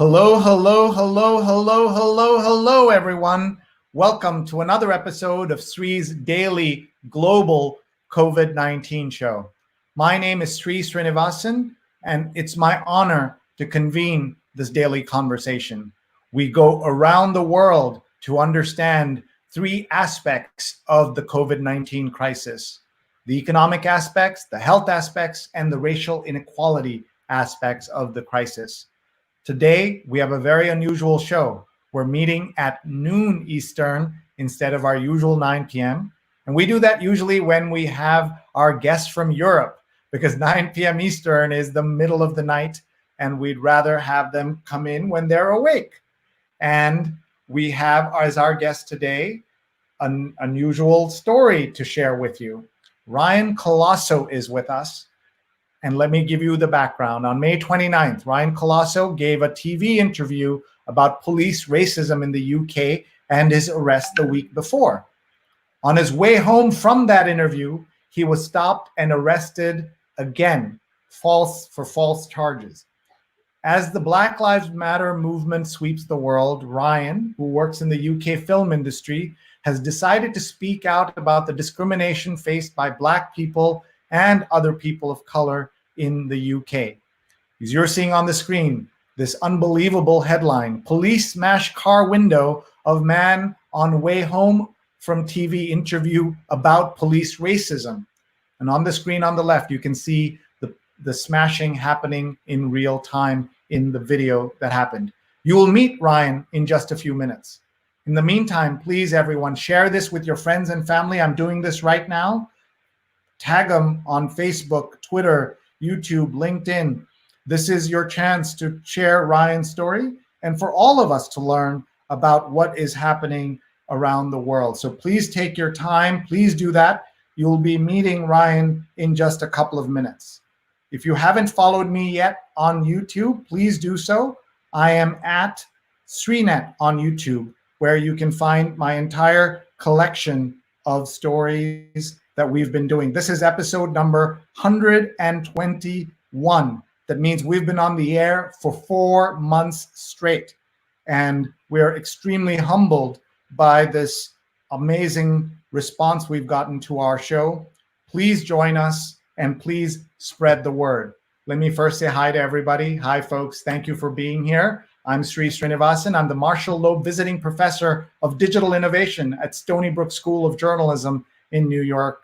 Hello, hello, hello, hello, hello, hello, everyone. Welcome to another episode of Sree's daily global COVID-19 show. My name is Sree Sreenivasan, and it's my honor to convene this daily conversation. We go around the world to understand three aspects of the COVID-19 crisis: the economic aspects, the health aspects, and the racial inequality aspects of the crisis. Today, we have a very unusual show. We're meeting at noon Eastern instead of our usual 9 p.m. And we do that usually when we have our guests from Europe, because 9 p.m. Eastern is the middle of the night, and we'd rather have them come in when they're awake. And we have as our guest today an unusual story to share with you. Ryan Colaço is with us. And let me give you the background. On May 29th, Ryan Colaço gave a TV interview about police racism in the UK and his arrest the week before. On his way home from that interview, he was stopped and arrested again, for false charges. As the Black Lives Matter movement sweeps the world, Ryan, who works in the UK film industry, has decided to speak out about the discrimination faced by Black people and other people of color in the UK. As you're seeing on the screen, this unbelievable headline: police smash car window of man on way home from TV interview about police racism. And on the screen on the left, you can see the smashing happening in real time in the video that happened. You will meet Ryan in just a few minutes. In the meantime, please, everyone, share this with your friends and family. I'm doing this right now. Tag them on Facebook, Twitter, YouTube, LinkedIn. This is your chance to share Ryan's story and for all of us to learn about what is happening around the world. So please take your time. Please do that. You'll be meeting Ryan in just a couple of minutes. If you haven't followed me yet on YouTube, please do so. I am at Sreenet on YouTube, where you can find my entire collection of stories that we've been doing. This is episode number 121. That means we've been on the air for 4 months straight. And we're extremely humbled by this amazing response we've gotten to our show. Please join us and please spread the word. Let me first say hi to everybody. Hi, folks. Thank you for being here. I'm Sree Sreenivasan. I'm the Marshall Loeb Visiting Professor of Digital Innovation at Stony Brook School of Journalism in New York.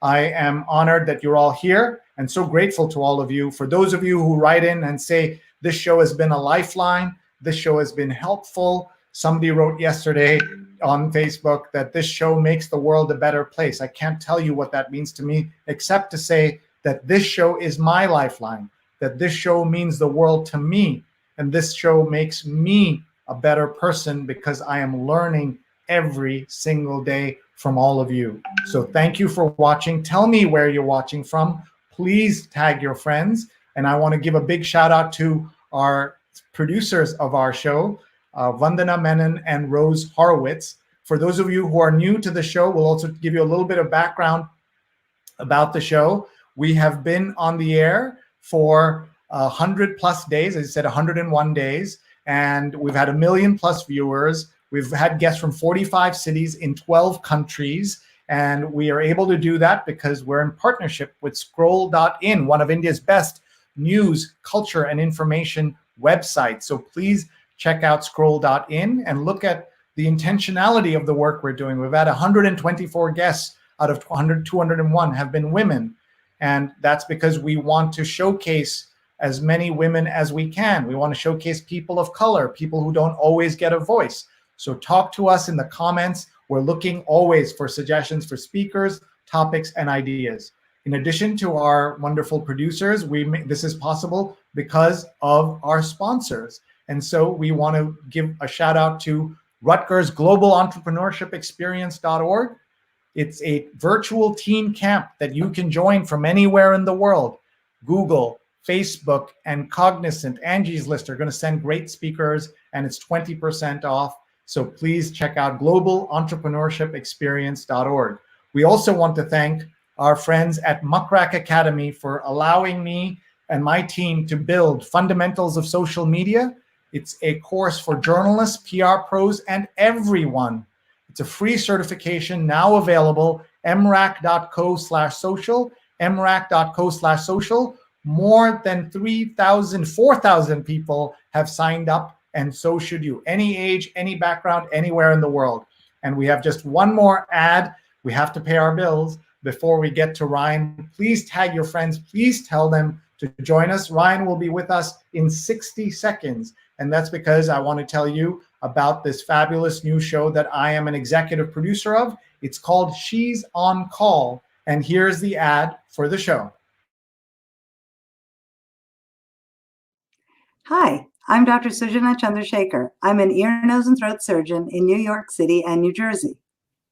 I am honored that you're all here and so grateful to all of you. For those of you who write in and say, this show has been a lifeline, this show has been helpful. Somebody wrote yesterday on Facebook that this show makes the world a better place. I can't tell you what that means to me, except to say that this show is my lifeline, that this show means the world to me. And this show makes me a better person because I am learning every single day from all of you. So thank you for watching. Tell me where you're watching from. Please tag your friends. And I want to give a big shout out to our producers of our show, Vandana Menon and Rose Horowitz. For those of you who are new to the show, we'll also give you a little bit of background about the show. We have been on the air for 100 plus days, as I said, 101 days, and we've had 1 million plus viewers. We've had guests from 45 cities in 12 countries, and we are able to do that because we're in partnership with Scroll.in, one of India's best news, culture, and information websites. So please check out Scroll.in and look at the intentionality of the work we're doing. We've had 124 guests out of 201 have been women, and that's because we want to showcase as many women as we can. We want to showcase people of color, people who don't always get a voice. So talk to us in the comments. We're looking always for suggestions for speakers, topics, and ideas. In addition to our wonderful producers, this is possible because of our sponsors. And so we want to give a shout out to Rutgers Global Entrepreneurship Experience.org. It's a virtual teen camp that you can join from anywhere in the world. Google, Facebook, and Cognizant, Angie's List are going to send great speakers, and it's 20% off. So please check out globalentrepreneurshipexperience.org. We also want to thank our friends at Muckrack Academy for allowing me and my team to build fundamentals of social media It's a course for journalists, PR pros, and everyone. It's a free certification now available, mrac.co/social, mrac.co/social. More than 3,000, 4,000 people have signed up, and so should you. Any age, any background, anywhere in the world. And we have just one more ad. We have to pay our bills before we get to Ryan. Please tag your friends. Please tell them to join us. Ryan will be with us in 60 seconds. And that's because I want to tell you about this fabulous new show that I am an executive producer of. It's called She's on Call. And here's the ad for the show. Hi, I'm Dr. Sujana Chandrasekhar. I'm an ear, nose, and throat surgeon in New York City and New Jersey.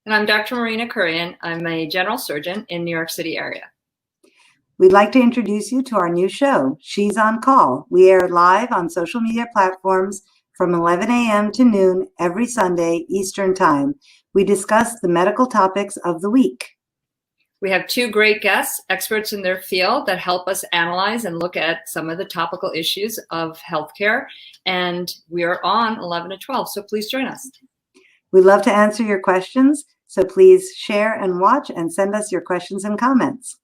And I'm Dr. Marina Kurian. I'm a general surgeon in New York City area. We'd like to introduce you to our new show, She's on Call. We air live on social media platforms from 11 a.m. to noon every Sunday Eastern Time. We discuss the medical topics of the week. We have two great guests, experts in their field, that help us analyze and look at some of the topical issues of healthcare. And we are on 11 to 12, so please join us. We'd love to answer your questions, so please share and watch and send us your questions and comments.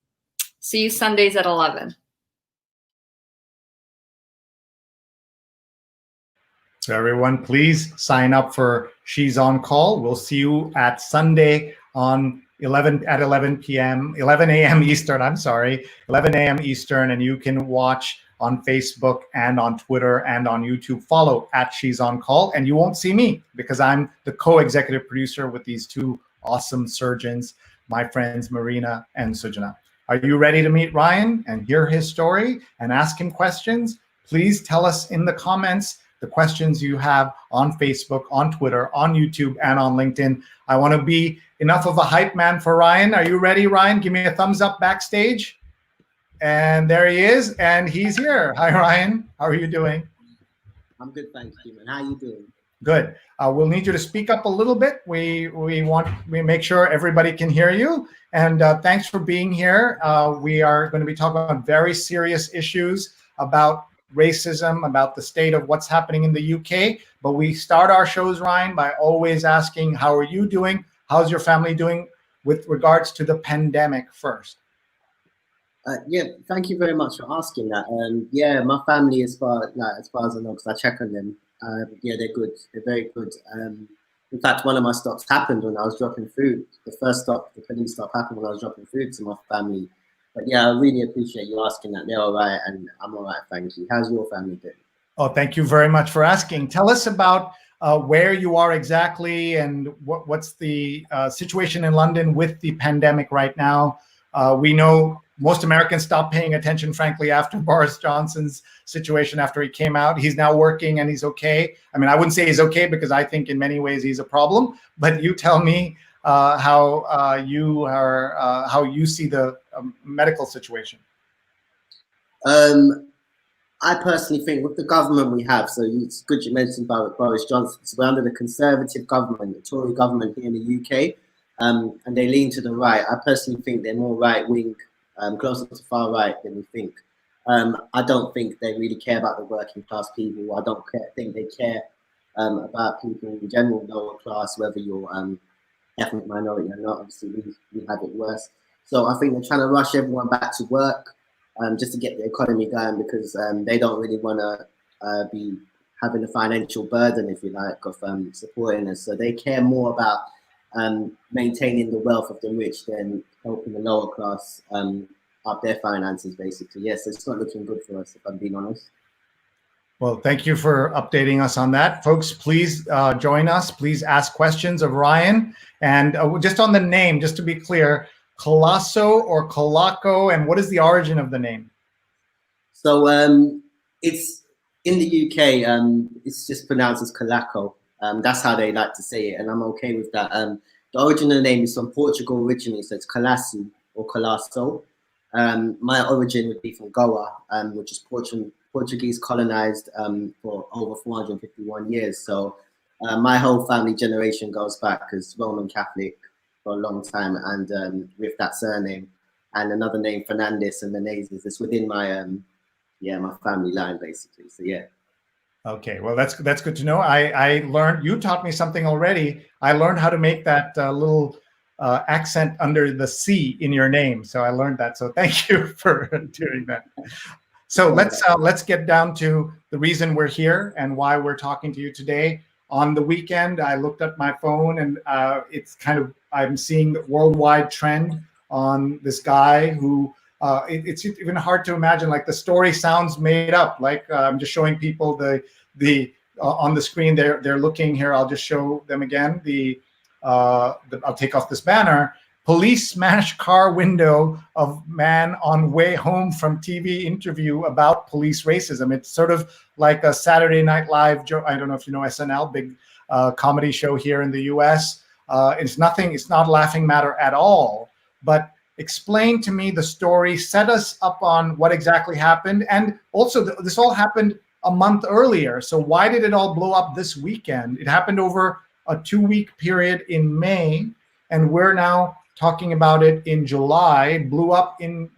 See you Sundays at 11. So everyone, please sign up for She's on Call. We'll see you at Sunday on 11 a.m. Eastern. I'm sorry, 11 a.m. Eastern, and you can watch on Facebook and on Twitter and on YouTube. Follow at She's on Call, and you won't see me because I'm the co-executive producer with these two awesome surgeons, my friends Marina and Sujana. Are you ready to meet Ryan and hear his story and ask him questions? Please tell us in the comments the questions you have on Facebook, on Twitter, on YouTube, and on LinkedIn. I want to be enough of a hype man for Ryan. Are you ready, Ryan? Give me a thumbs up backstage. And there he is, and he's here. Hi, Ryan. How are you doing? I'm good, thanks, Jim. How are you doing? Good. We'll need you to speak up a little bit. We make sure everybody can hear you. And thanks for being here. We are going to be talking about very serious issues about racism, about the state of what's happening in the UK. But we start our shows, Ryan, by always asking, how are you doing? How's your family doing with regards to the pandemic first? Yeah, thank you very much for asking that. Yeah, my family, as far as I know, because I check on them, yeah, they're good. They're very good. In fact, one of my stops happened when I was dropping food. The first stop, the police stop, happened when I was dropping food to my family. But yeah, I really appreciate you asking that. They're all right, and I'm all right, thank you. How's your family doing? Oh, thank you very much for asking. Tell us about where you are exactly and what's the situation in London with the pandemic right now. We know most Americans stopped paying attention, frankly, after Boris Johnson's situation, after he came out. He's now working and he's okay. I mean, I wouldn't say he's okay because I think in many ways he's a problem, but you tell me how you see the medical situation. I personally think with the government we have, so it's good you mentioned about Boris Johnson. So we're under the Conservative government, the Tory government here in the UK, and they lean to the right. I personally think they're more right-wing, closer to far right than we think. I don't think they really care about the working class people. I don't think they care about people in general, lower class, whether you're ethnic minority or not. Obviously, we have it worse. So I think they're trying to rush everyone back to work. Just to get the economy going, because they don't really want to be having a financial burden, if you like, of supporting us. So they care more about maintaining the wealth of the rich than helping the lower class up their finances, basically. Yes, it's not looking good for us, if I'm being honest. Well, thank you for updating us on that. Folks, please join us. Please ask questions of Ryan. And just on the name, just to be clear, Colaço or Colaço, and what is the origin of the name? So it's in the UK, it's just pronounced as Colaço. That's how they like to say it, and I'm okay with that. The origin of the name is from Portugal originally, so it's Colaço or Colaço. My origin would be from Goa, which is Portuguese colonized for over 451 years. So my whole family generation goes back as Roman Catholic for a long time, and with that surname and another name, Fernandez and Menezes, it's within my my family line, basically. So yeah. Okay, well, that's good to know. I learned, you taught me something already. I learned how to make that little accent under the C in your name. So I learned that. So thank you for doing that. So let's get down to the reason we're here and why we're talking to you today. On the weekend, I looked at my phone and it's I'm seeing the worldwide trend on this guy who it's even hard to imagine. Like the story sounds made up. Like I'm just showing people the on the screen. They're looking here. I'll just show them again. I'll take off this banner. Police smash car window of man on way home from TV interview about police racism. It's sort of like a Saturday Night Live joke. I don't know if you know SNL, big comedy show here in the US. It's not a laughing matter at all. But explain to me the story, set us up on what exactly happened. And also this all happened a month earlier. So why did it all blow up this weekend? It happened over a 2-week period in May, and we're now talking about it in July, blew up in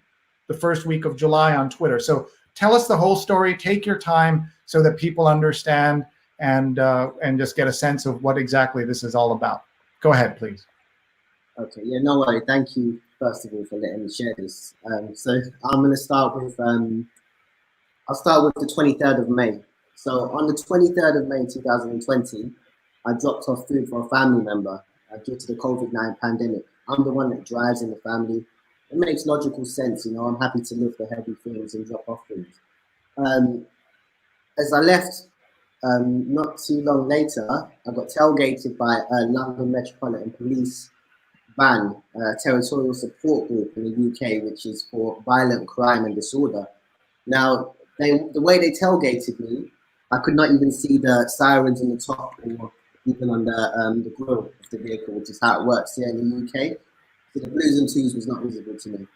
the first week of July on Twitter. So tell us the whole story, take your time so that people understand and just get a sense of what exactly this is all about. Go ahead, please. Okay, yeah, no worry. Thank you, first of all, for letting me share this. So I'm going to start with, I'll start with the 23rd of May. So on the 23rd of May, 2020, I dropped off food for a family member due to the COVID-19 pandemic. I'm the one that drives in the family. It makes logical sense, you know. I'm happy to lift the heavy things and drop off things. As I left, not too long later, I got tailgated by a London Metropolitan Police van, territorial support group in the UK, which is for violent crime and disorder. Now, the way they tailgated me, I could not even see the sirens on the top or even on the grille of the vehicle, which is how it works here in the UK. So the blues and twos was not visible to me.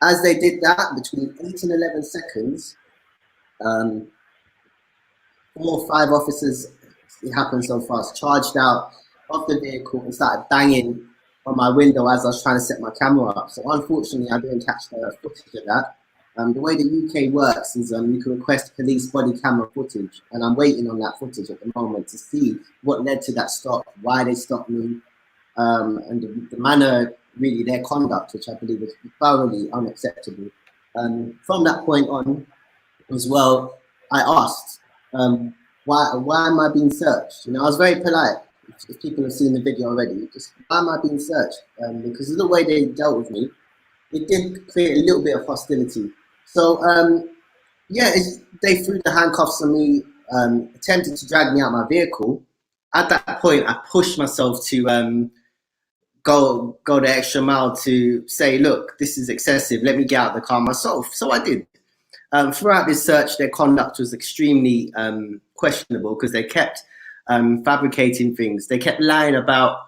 As they did that, between 8 and 11 seconds, 4 or 5 officers, it happened so fast, charged out of the vehicle and started banging on my window as I was trying to set my camera up. So unfortunately, I didn't catch the footage of that. The way the UK works is you can request police body camera footage, and I'm waiting on that footage at the moment to see what led to that stop, why they stopped me, and the manner, really their conduct, which I believe was thoroughly unacceptable. From that point on as well, I asked, why am I being searched? You know, I was very polite. If people have seen the video already, just why am I being searched? Because of the way they dealt with me, it did create a little bit of hostility. So, yeah, they threw the handcuffs on me, attempted to drag me out of my vehicle. At that point, I pushed myself to go the extra mile to say, look, this is excessive. Let me get out of the car myself. So I did. Throughout this search, their conduct was extremely questionable because they kept fabricating things. They kept lying about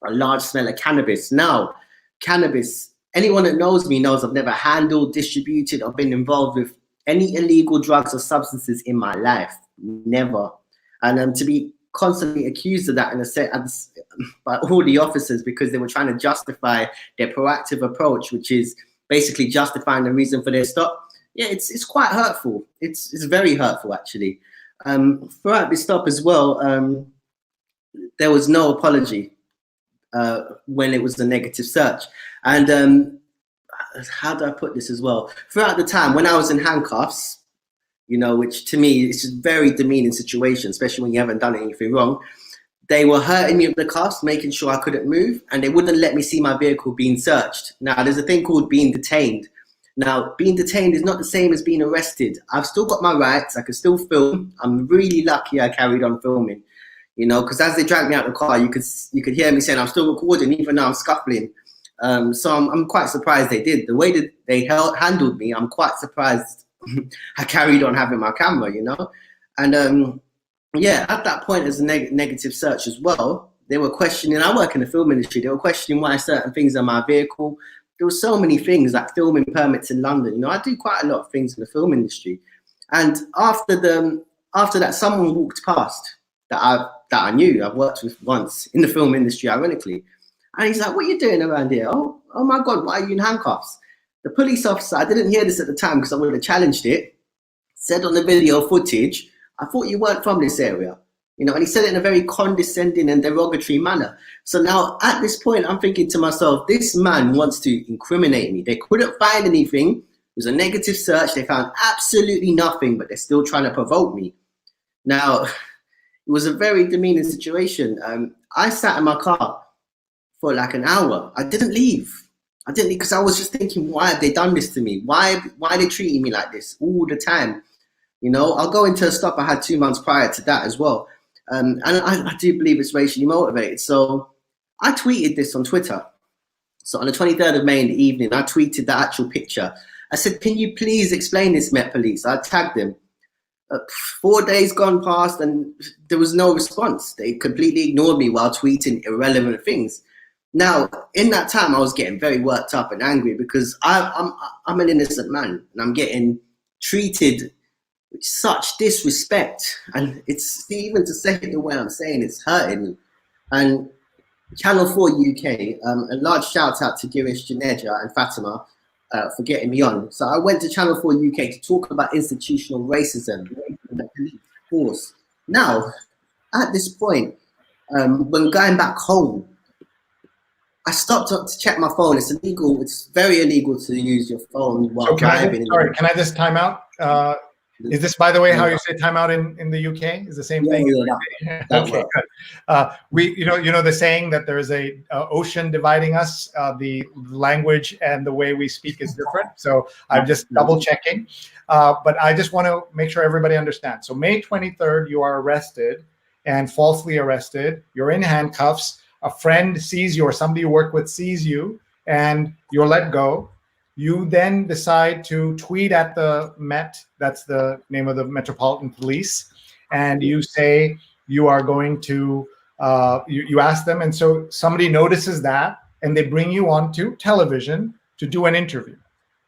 a large smell of cannabis. Now, cannabis, anyone that knows me knows I've never handled, distributed, or been involved with any illegal drugs or substances in my life. Never. And to be constantly accused of that in a sense by all the officers because they were trying to justify their proactive approach, which is basically justifying the reason for their stop. Yeah, it's quite hurtful. It's very hurtful, actually. Throughout this stop as well, there was no apology when it was a negative search. And how do I put this as well? Throughout the time when I was in handcuffs, you know, which to me is a very demeaning situation, especially when you haven't done anything wrong. They were hurting me with the cuffs, making sure I couldn't move, and they wouldn't let me see my vehicle being searched. Now, there's a thing called being detained. Now, being detained is not the same as being arrested. I've still got my rights. I can still film. I'm really lucky I carried on filming, you know, because as they dragged me out of the car, you could hear me saying I'm still recording, even though I'm scuffling. So I'm quite surprised they did. The way that they handled me, I'm quite surprised I carried on having my camera, you know. And yeah, at that point as a negative search as well, they were questioning, I work in the film industry, they were questioning why certain things are my vehicle. There were so many things like filming permits in London. You know, I do quite a lot of things in the film industry. And after that, someone walked past that I knew, I've worked with once in the film industry, ironically. And he's like, what are you doing around here? Oh my God, why are you in handcuffs? The police officer, I didn't hear this at the time because I would have challenged it, said on the video footage, I thought you weren't from this area. You know, and he said it in a very condescending and derogatory manner. So now at this point, I'm thinking to myself, this man wants to incriminate me. They couldn't find anything. It was a negative search. They found absolutely nothing, but they're still trying to provoke me. Now, it was a very demeaning situation. I sat in my car for like an hour. I didn't leave. I didn't leave because I was just thinking, why have they done this to me? Why are they treating me like this all the time? You know, I'll go into a stop I had 2 months prior to that as well. And I do believe it's racially motivated. So I tweeted this on Twitter. So on the 23rd of May in the evening, I tweeted the actual picture. I said, can you please explain this, Met Police? I tagged them. 4 days gone past and there was no response. They completely ignored me while tweeting irrelevant things. Now, in that time, I was getting very worked up and angry because I'm an innocent man and I'm getting treated with such disrespect. And it's even to say it the way I'm saying, it's hurting me. And Channel 4 UK, a large shout out to Girish Janeja and Fatima for getting me on. So I went to Channel 4 UK to talk about institutional racism in the police force. Now, at this point, when going back home, I stopped up to check my phone. It's illegal. It's very illegal to use your phone while driving. Can I just time out? Is this, by the way, how you say time out in the UK? Is the same thing? Yeah, okay, good. We, you know the saying that there is a ocean dividing us. The language and the way we speak is different. So I'm just double checking. But I just want to make sure everybody understands. So May 23rd, you are arrested and falsely arrested. You're in handcuffs. A friend sees you or somebody you work with sees you and you're let go. You then decide to tweet at the Met, that's the name of the Metropolitan Police, and you say you are going to, you ask them, and so somebody notices that and they bring you onto television to do an interview.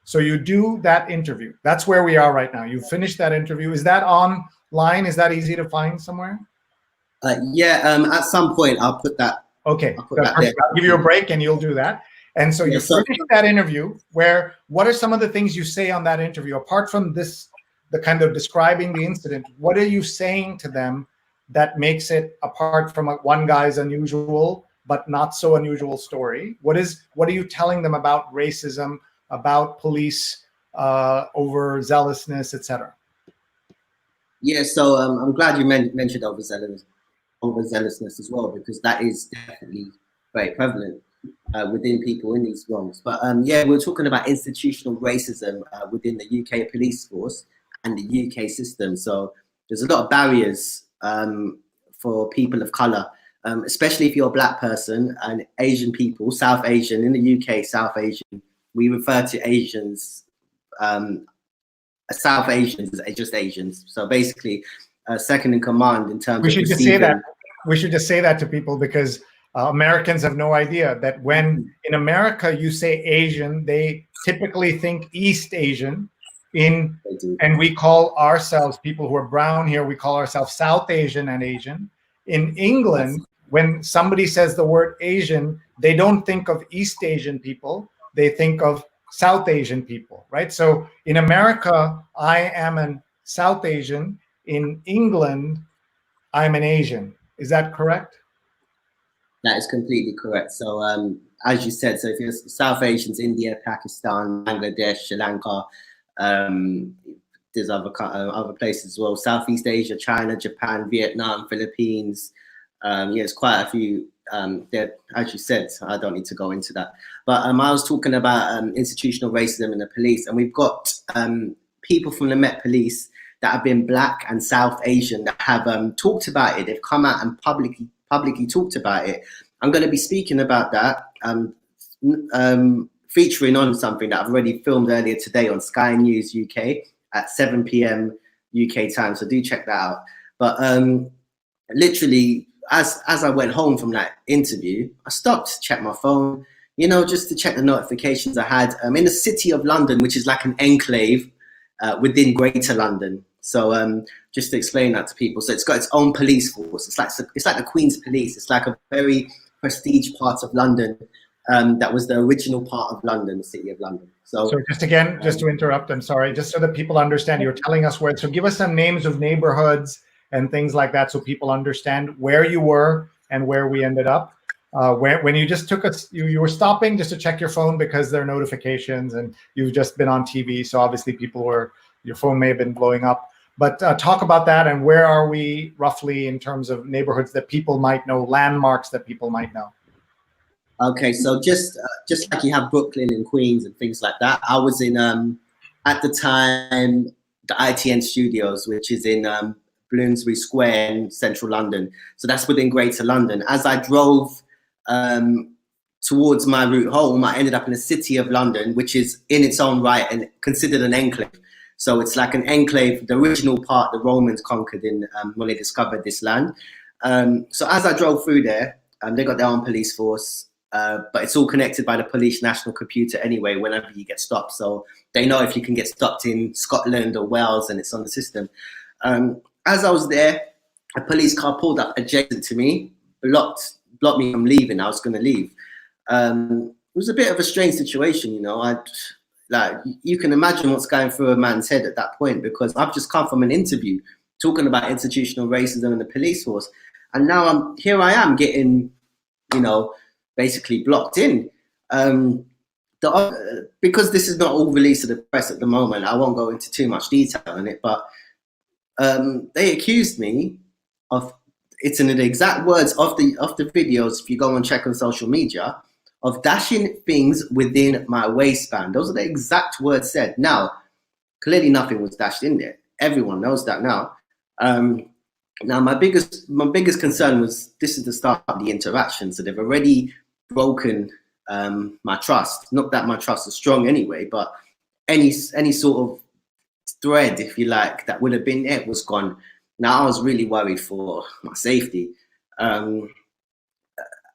So you do that interview. That's where we are right now. You finished that interview. Is that online? Is that easy to find somewhere? At some point I'll put that. Okay, I'll give you a break and you'll do that. And so you finish that interview what are some of the things you say on that interview? Apart from this, the kind of describing the incident, what are you saying to them that makes it, apart from one guy's unusual, but not so unusual story? What are you telling them about racism, about police overzealousness, etc.? Yeah, so I'm glad you mentioned overzealousness as well, because that is definitely very prevalent within people in these wrongs. But we're talking about institutional racism within the UK police force and the UK system. So there's a lot of barriers for people of colour, especially if you're a black person and Asian people, South Asian, in the UK, South Asian, we refer to Asians, South Asians as just Asians. So basically, second in command in terms of we should just say that to people, because Americans have no idea that when in America you say Asian, they typically think East Asian. And we call ourselves, people who are brown here, we call ourselves South Asian and Asian. In England, when somebody says the word Asian, they don't think of East Asian people, they think of South Asian people, right? So in America, I am a South Asian. In England, I'm an Asian. Is that correct? That is completely correct. So as you said, so if you're South Asians, India, Pakistan, Bangladesh, Sri Lanka, there's other places as well, Southeast Asia, China, Japan, Vietnam, Philippines. There's quite a few there, as you said, I don't need to go into that. But I was talking about institutional racism in the police, and we've got people from the Met Police that have been black and South Asian that have talked about it. They've come out and publicly talked about it. I'm going to be speaking about that, featuring on something that I've already filmed earlier today on Sky News UK at 7 p.m. UK time. So do check that out. But literally, as I went home from that interview, I stopped to check my phone, just to check the notifications I had in the city of London, which is like an enclave within Greater London. So just to explain that to people, so it's got its own police force. It's like the Queen's Police. It's like a very prestige part of London that was the original part of London, the city of London. So just to interrupt, I'm sorry, just so that people understand, you're telling us where. So give us some names of neighborhoods and things like that, so people understand where you were and where we ended up. When you just took us, you were stopping just to check your phone because there are notifications, and you've just been on TV, so obviously your phone may have been blowing up. But talk about that, and where are we roughly in terms of neighborhoods that people might know, landmarks that people might know? Okay, so just like you have Brooklyn and Queens and things like that, I was in at the time the ITN Studios, which is in Bloomsbury Square in central London. So that's within Greater London. As I drove towards my route home, I ended up in the city of London, which is in its own right and considered an enclave. So it's like an enclave, the original part the Romans conquered in when they discovered this land. So as I drove through there, they got their own police force, but it's all connected by the police national computer anyway, whenever you get stopped. So they know if you can get stopped in Scotland or Wales, and it's on the system. As I was there, a police car pulled up adjacent to me, blocked me from leaving. I was going to leave. It was a bit of a strange situation, you know. Like, you can imagine what's going through a man's head at that point, because I've just come from an interview talking about institutional racism in the police force, and now I am getting, you know, basically blocked in. Because this is not all released to the press at the moment, I won't go into too much detail on it, but they accused me of, it's in the exact words of the videos, if you go and check on social media, of dashing things within my waistband. Those are the exact words said. Now, clearly nothing was dashed in there. Everyone knows that now. Now, my biggest concern was, this is the start of the interaction. So they've already broken my trust. Not that my trust is strong anyway, but any sort of thread, if you like, that would have been there was gone. Now, I was really worried for my safety.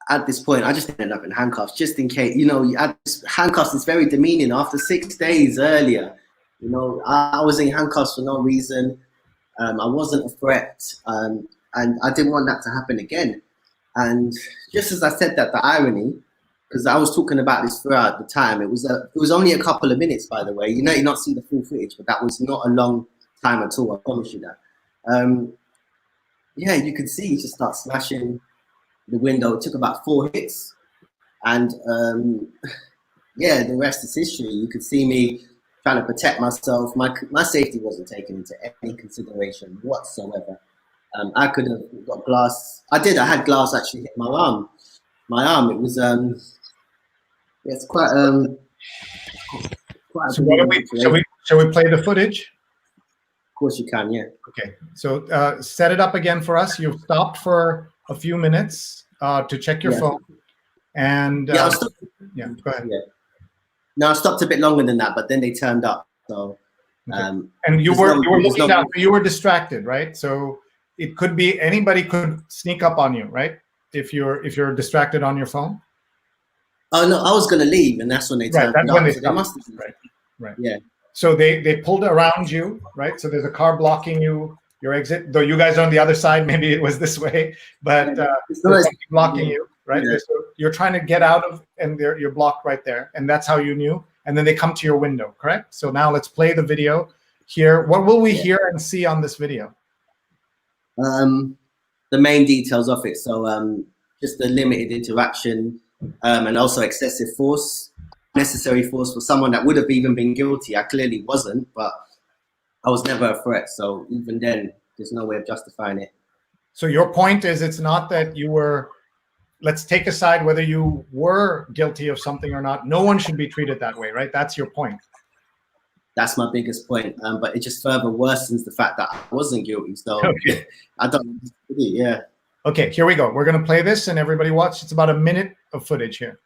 At this point, I just ended up in handcuffs, just in case, you know, handcuffs is very demeaning. After 6 days earlier, you know, I was in handcuffs for no reason. I wasn't a threat, and I didn't want that to happen again. And just as I said that, the irony, because I was talking about this throughout the time, it was only a couple of minutes, by the way. You know, you not see the full footage, but that was not a long time at all. I promise you that. Yeah, you could see he just start smashing the window. It took about 4 hits, and yeah, the rest is history. You could see me trying to protect myself. My safety wasn't taken into any consideration whatsoever. I could have got glass. I had glass actually hit my arm. It was it's quite so shall we play the footage? Of course you can, yeah. Okay, so set it up again for us. You've stopped for a few minutes to check your phone, and yeah, go ahead. Yeah. No, I stopped a bit longer than that, but then they turned up. So, okay. And you were looking down. You were distracted, right? So it could be anybody could sneak up on you, right? If you're distracted on your phone. Oh no, I was gonna leave, and that's when they turned up. When they so they must have. Right. Yeah. So they pulled around you, right? So there's a car blocking your exit. Though you guys are on the other side, maybe it was this way, but there's something blocking you, right? Yeah. So you're trying to get out of, and you're blocked right there, and that's how you knew. And then they come to your window, correct? So now let's play the video here. What will we hear and see on this video? The main details of it. So just the limited interaction, and also excessive force, necessary force for someone that would have even been guilty. I clearly wasn't, but I was never a threat. So even then, there's no way of justifying it. So your point is, it's not that you were, let's take aside whether you were guilty of something or not. No one should be treated that way, right? That's your point. That's my biggest point. But it just further worsens the fact that I wasn't guilty. So okay. I don't, yeah. Okay, here we go. We're going to play this and everybody watch. It's about a minute of footage here.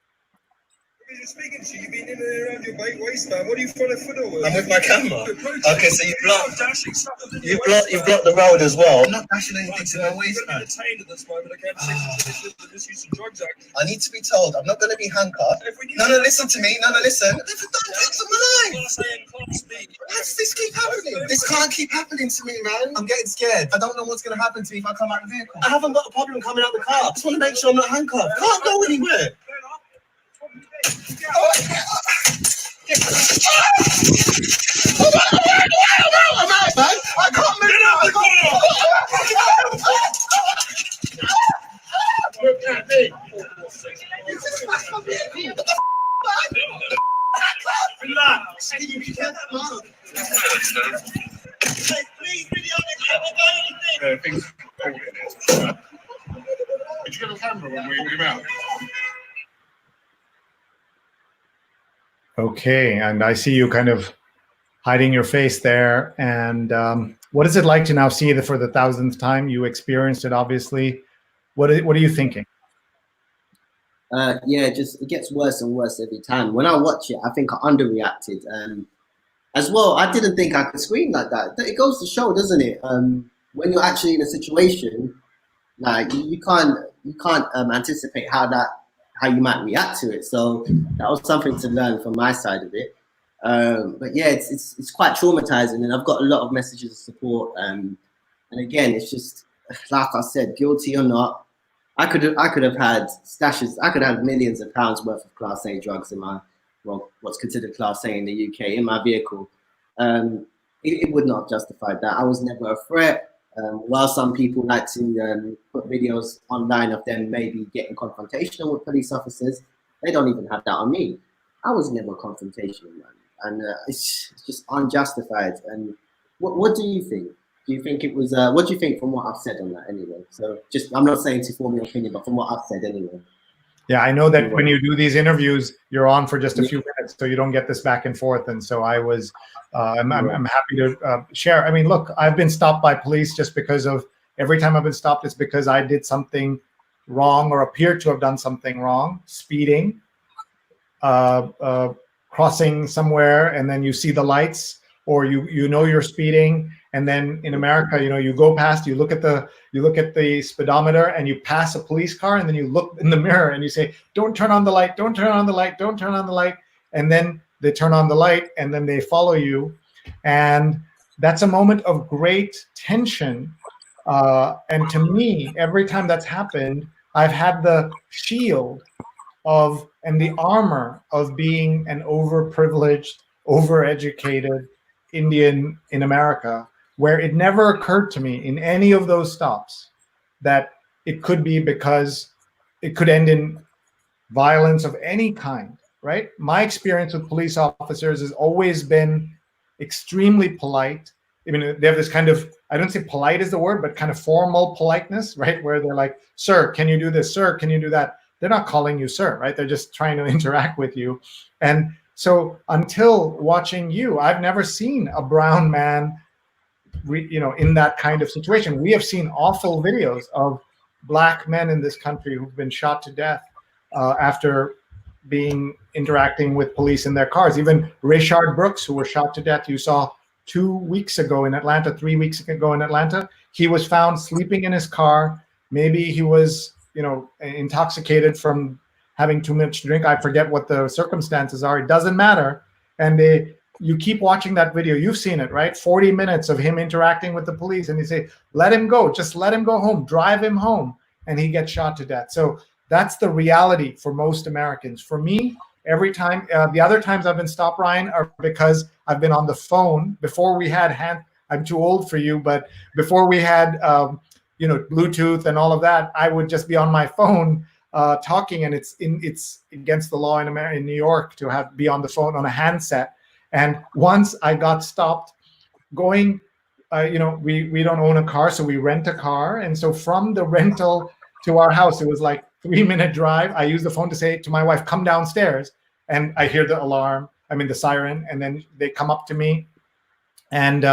You're speaking to, you've been in and around your waistband. What are you following foot over? I'm with my camera. Okay, so you've blocked the road as well. I'm not dashing anything to my waistband. Detained at this moment against the Misuse of Drugs Act. I need to be told. I'm not going to be handcuffed. No, listen to me. No, listen. They've done things to my life. How does this keep happening? This can't keep happening to me, man. I'm getting scared. I don't know what's going to happen to me if I come out of the vehicle. I haven't got a problem coming out the car. I just want to make sure I'm not handcuffed. Can't go anywhere. I can't move. he's holding it. Did you get a camera when we came out? Okay, and I see you kind of hiding your face there. And what is it like to now see it for the 1000th time? You experienced it, obviously. What are you thinking? Yeah, just it gets worse and worse every time. When I watch it, I think I underreacted. As well, I didn't think I could scream like that. It goes to show, doesn't it? When you're actually in a situation, like you can't anticipate how you might react to it. So that was something to learn from my side of it. But yeah, it's quite traumatizing, and I've got a lot of messages of support. And again, it's just like I said, guilty or not, I could have had stashes. I could have millions of pounds worth of Class A drugs in my what's considered Class A in the UK in my vehicle. It would not have justified that. I was never a threat. While some people like to put videos online of them maybe getting confrontational with police officers, they don't even have that on me. I was never confrontational, man. And it's just unjustified. And what do you think? Do you think it was, what do you think from what I've said on that anyway? So I'm not saying to form your opinion, but from what I've said anyway. Yeah, I know that when you do these interviews, you're on for just a few minutes, so you don't get this back and forth. And so I was, I'm happy to share. I mean, look, I've been stopped by police just because of, every time I've been stopped, it's because I did something wrong or appeared to have done something wrong, speeding, crossing somewhere, and then you see the lights, or you know you're speeding, and then in America, you know, you go past, you look at the speedometer, and you pass a police car, and then you look in the mirror and you say, "Don't turn on the light! Don't turn on the light! Don't turn on the light!" And then they turn on the light, and then they follow you, and that's a moment of great tension. And to me, every time that's happened, I've had the shield of and the armor of being an overprivileged, overeducated Indian in America, where it never occurred to me in any of those stops that it could be because it could end in violence of any kind, right? My experience with police officers has always been extremely polite. I mean, they have this kind of, I don't say polite is the word, but kind of formal politeness, right? Where they're like, "Sir, can you do this? Sir, can you do that?" They're not calling you sir, right? They're just trying to interact with you. And so until watching you, I've never seen a brown man, in that kind of situation. We have seen awful videos of black men in this country who've been shot to death after interacting with police in their cars. Even Rayshard Brooks, who was shot to death, you saw 2 weeks ago in Atlanta, 3 weeks ago in Atlanta. He was found sleeping in his car. Maybe he was, intoxicated from having too much to drink. I forget what the circumstances are. It doesn't matter. And you keep watching that video. You've seen it, right? 40 minutes of him interacting with the police, and they say, "Let him go. Just let him go home. Drive him home." And he gets shot to death. So that's the reality for most Americans. For me, every time, the other times I've been stopped, Ryan, are because I've been on the phone. Before we had I'm too old for you, but before we had, Bluetooth and all of that, I would just be on my phone talking, and it's against the law in New York to be on the phone on a handset. And once I got stopped going, we don't own a car, so we rent a car. And so from the rental to our house, it was like 3-minute drive. I used the phone to say to my wife, "Come downstairs." And I hear the siren, and then they come up to me. And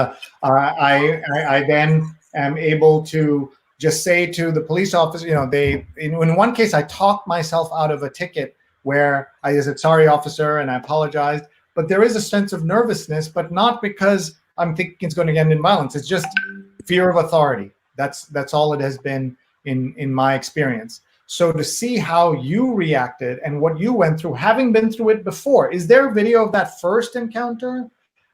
I then am able to just say to the police officer, in one case, I talked myself out of a ticket where I said, "Sorry, officer," and I apologized. But there is a sense of nervousness, but not because I'm thinking it's going to end in violence. It's just fear of authority. That's all it has been in my experience. So to see how you reacted and what you went through, having been through it before, is there a video of that first encounter?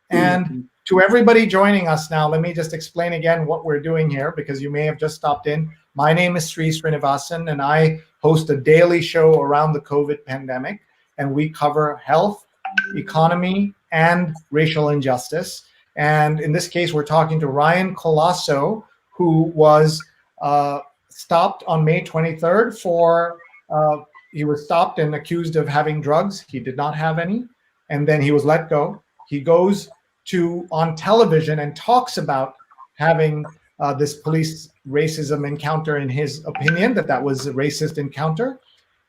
And to everybody joining us now, let me just explain again what we're doing here, because you may have just stopped in. My name is Sree Sreenivasan, and I host a daily show around the COVID pandemic, and we cover health, economy, and racial injustice. And in this case, we're talking to Ryan Colaço, who was stopped on May 23rd he was stopped and accused of having drugs. He did not have any. And then he was let go. He goes on television and talks about having this police racism encounter, in his opinion, that was a racist encounter.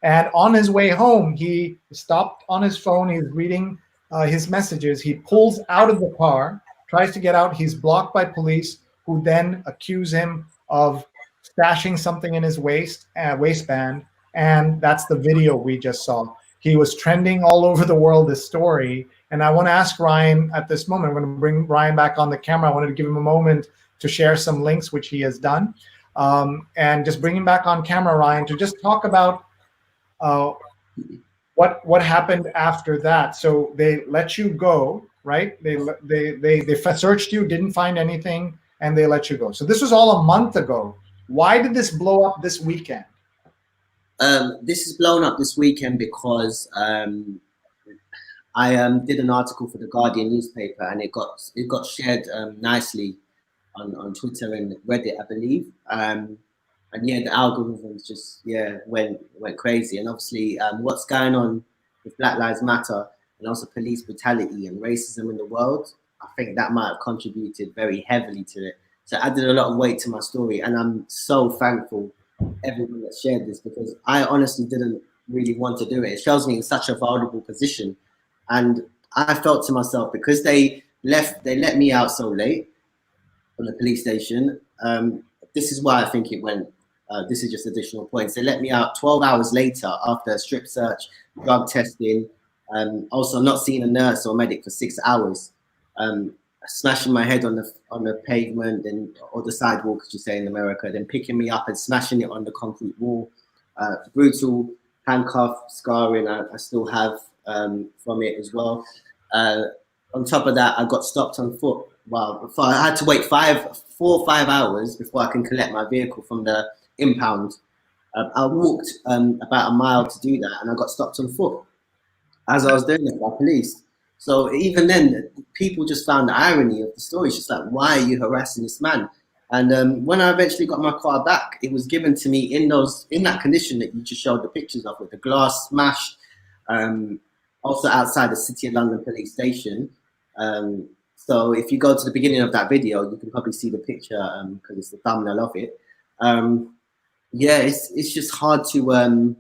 And on his way home, he stopped on his phone. He's reading his messages. He pulls out of the car, tries to get out. He's blocked by police, who then accuse him of stashing something in his waistband. And that's the video we just saw. He was trending all over the world, this story. And I want to ask Ryan at this moment, I'm going to bring Ryan back on the camera. I wanted to give him a moment to share some links, which he has done. And just bring him back on camera, Ryan, to just talk about what happened after that. So they let you go, right? They searched you, didn't find anything, and they let you go. So this was all a month ago. Why did this blow up this weekend? This is blown up this weekend because I did an article for the Guardian newspaper, and it got shared nicely on Twitter and Reddit, I believe. And yeah, the algorithms just went crazy. And obviously, what's going on with Black Lives Matter and also police brutality and racism in the world, I think that might have contributed very heavily to it. So it added a lot of weight to my story, and I'm so thankful everyone that shared this, because I honestly didn't really want to do it. It shows me in such a vulnerable position, and I felt to myself, because they let me out so late from the police station. This is why I think it went. This is just additional points. They let me out 12 hours later after a strip search, drug testing, also not seeing a nurse or medic for 6 hours, smashing my head on the pavement or the sidewalk, as you say in America, then picking me up and smashing it on the concrete wall. Brutal handcuff scarring I still have from it as well. On top of that, I got stopped on foot. Well, I had to wait 4 or 5 hours before I can collect my vehicle from the impound. I walked about a mile to do that, and I got stopped on foot as I was doing it by police. So even then, people just found the irony of the story. It's just like, why are you harassing this man? And when I eventually got my car back, it was given to me in that condition that you just showed the pictures of, with the glass smashed, also outside the City of London police station. So if you go to the beginning of that video, you can probably see the picture because it's the thumbnail of it. Yeah, it's just hard to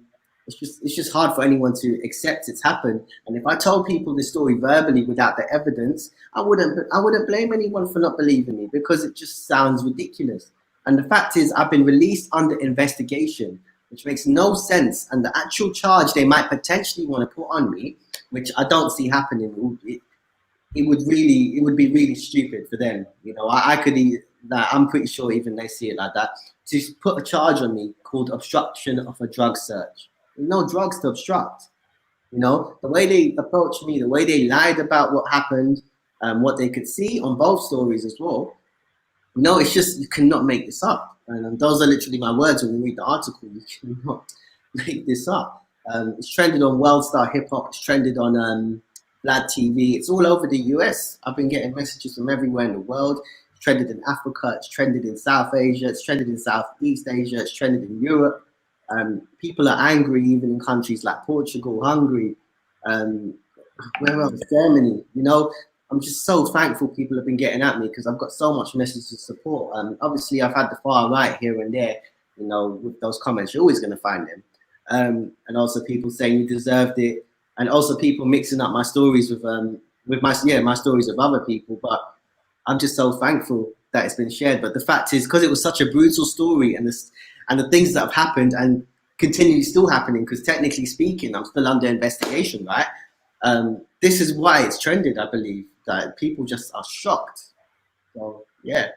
it's just hard for anyone to accept it's happened. And if I told people this story verbally without the evidence, I wouldn't blame anyone for not believing me, because it just sounds ridiculous. And the fact is, I've been released under investigation, which makes no sense. And the actual charge they might potentially want to put on me, which I don't see happening, it would be really stupid for them. You know, I'm pretty sure even they see it like that, to put a charge on me called obstruction of a drug search. No drugs to obstruct. You know, the way they approached me, the way they lied about what happened, what they could see on both stories as well. You know, it's just, you cannot make this up. And those are literally my words when you read the article. You cannot make this up. It's trended on World Star Hip Hop. It's trended on Vlad TV. It's all over the US. I've been getting messages from everywhere in the world. It's trended in Africa. It's trended in South Asia. It's trended in Southeast Asia. It's trended in Europe. People are angry even in countries like Portugal, Hungary, where else? Germany. You know, I'm just so thankful people have been getting at me, because I've got so much message of support. Obviously, I've had the far right here and there. You know, with those comments, you're always going to find them. And also people saying you deserved it, and also people mixing up my stories with my stories of other people. But I'm just so thankful that it's been shared. But the fact is, because it was such a brutal story, and the things that have happened and continue still happening, because technically speaking, I'm still under investigation, right? This is why it's trended, I believe, that people just are shocked. So, yeah.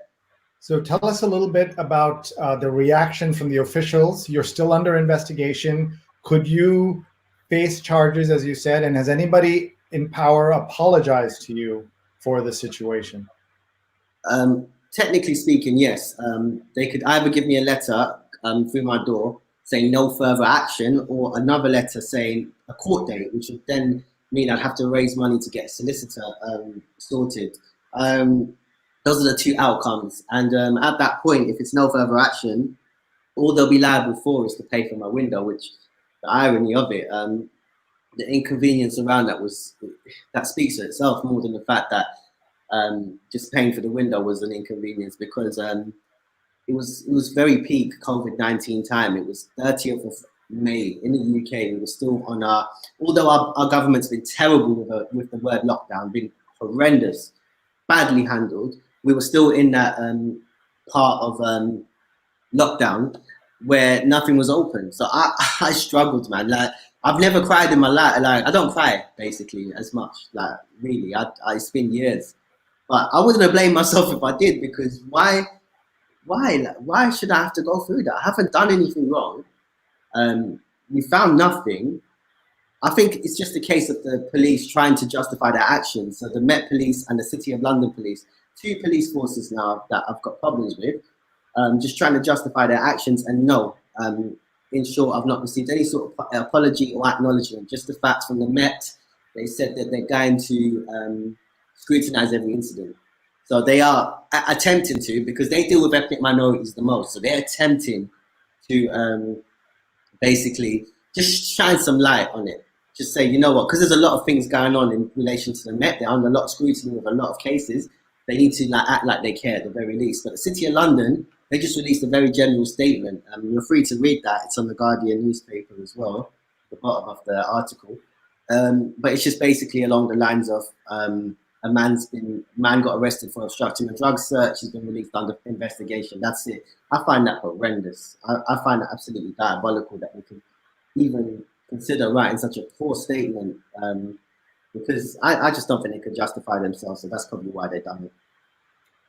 So tell us a little bit about the reaction from the officials. You're still under investigation. Could you face charges, as you said, and has anybody in power apologized to you for the situation? Technically speaking, yes. They could either give me a letter through my door saying no further action, or another letter saying a court date, which would then mean I'd have to raise money to get a solicitor sorted. Those are the two outcomes. And at that point, if it's no further action, all they'll be liable for is to pay for my window, which, the irony of it, the inconvenience around that speaks for itself, more than the fact that just paying for the window was an inconvenience, because it was very peak COVID-19 time. It was 30th of May in the UK. We were still on although our government's been terrible with the word lockdown, been horrendous, badly handled. We were still in that part of lockdown where nothing was open. So I struggled, man. Like, I've never cried in my life. Like, I don't cry basically as much. Like, really, it's been years. But I wasn't gonna blame myself if I did, because why should I have to go through that? I haven't done anything wrong. We found nothing. I think it's just a case of the police trying to justify their actions. So the Met Police and the City of London Police, two police forces now that I've got problems with, just trying to justify their actions. And no, in short, I've not received any sort of apology or acknowledgement. Just the facts from the Met. They said that they're going to scrutinize every incident. So they are attempting to, because they deal with ethnic minorities the most. So they're attempting to basically just shine some light on it. Just say, you know what, because there's a lot of things going on in relation to the Met. They're under a lot of scrutiny with a lot of cases. They need to act like they care at the very least. But the City of London, they just released a very general statement. You're free to read that. It's on the Guardian newspaper as well, the bottom of the article. But it's just basically along the lines of a man got arrested for obstructing a drug search. He's been released under investigation. That's it. I find that horrendous. I find that absolutely diabolical that we can even consider writing such a poor statement, because I just don't think they could justify themselves. So that's probably why they've done it.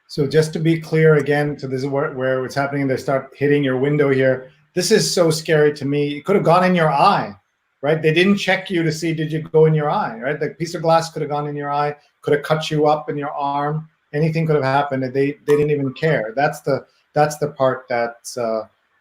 So just to be clear again, so this is where it's happening. They start hitting your window here. This is so scary to me. It could have gone in your eye, right? They didn't check you to see, did you go in your eye, right? The piece of glass could have gone in your eye, could have cut you up in your arm. Anything could have happened. They didn't even care. That's the part that's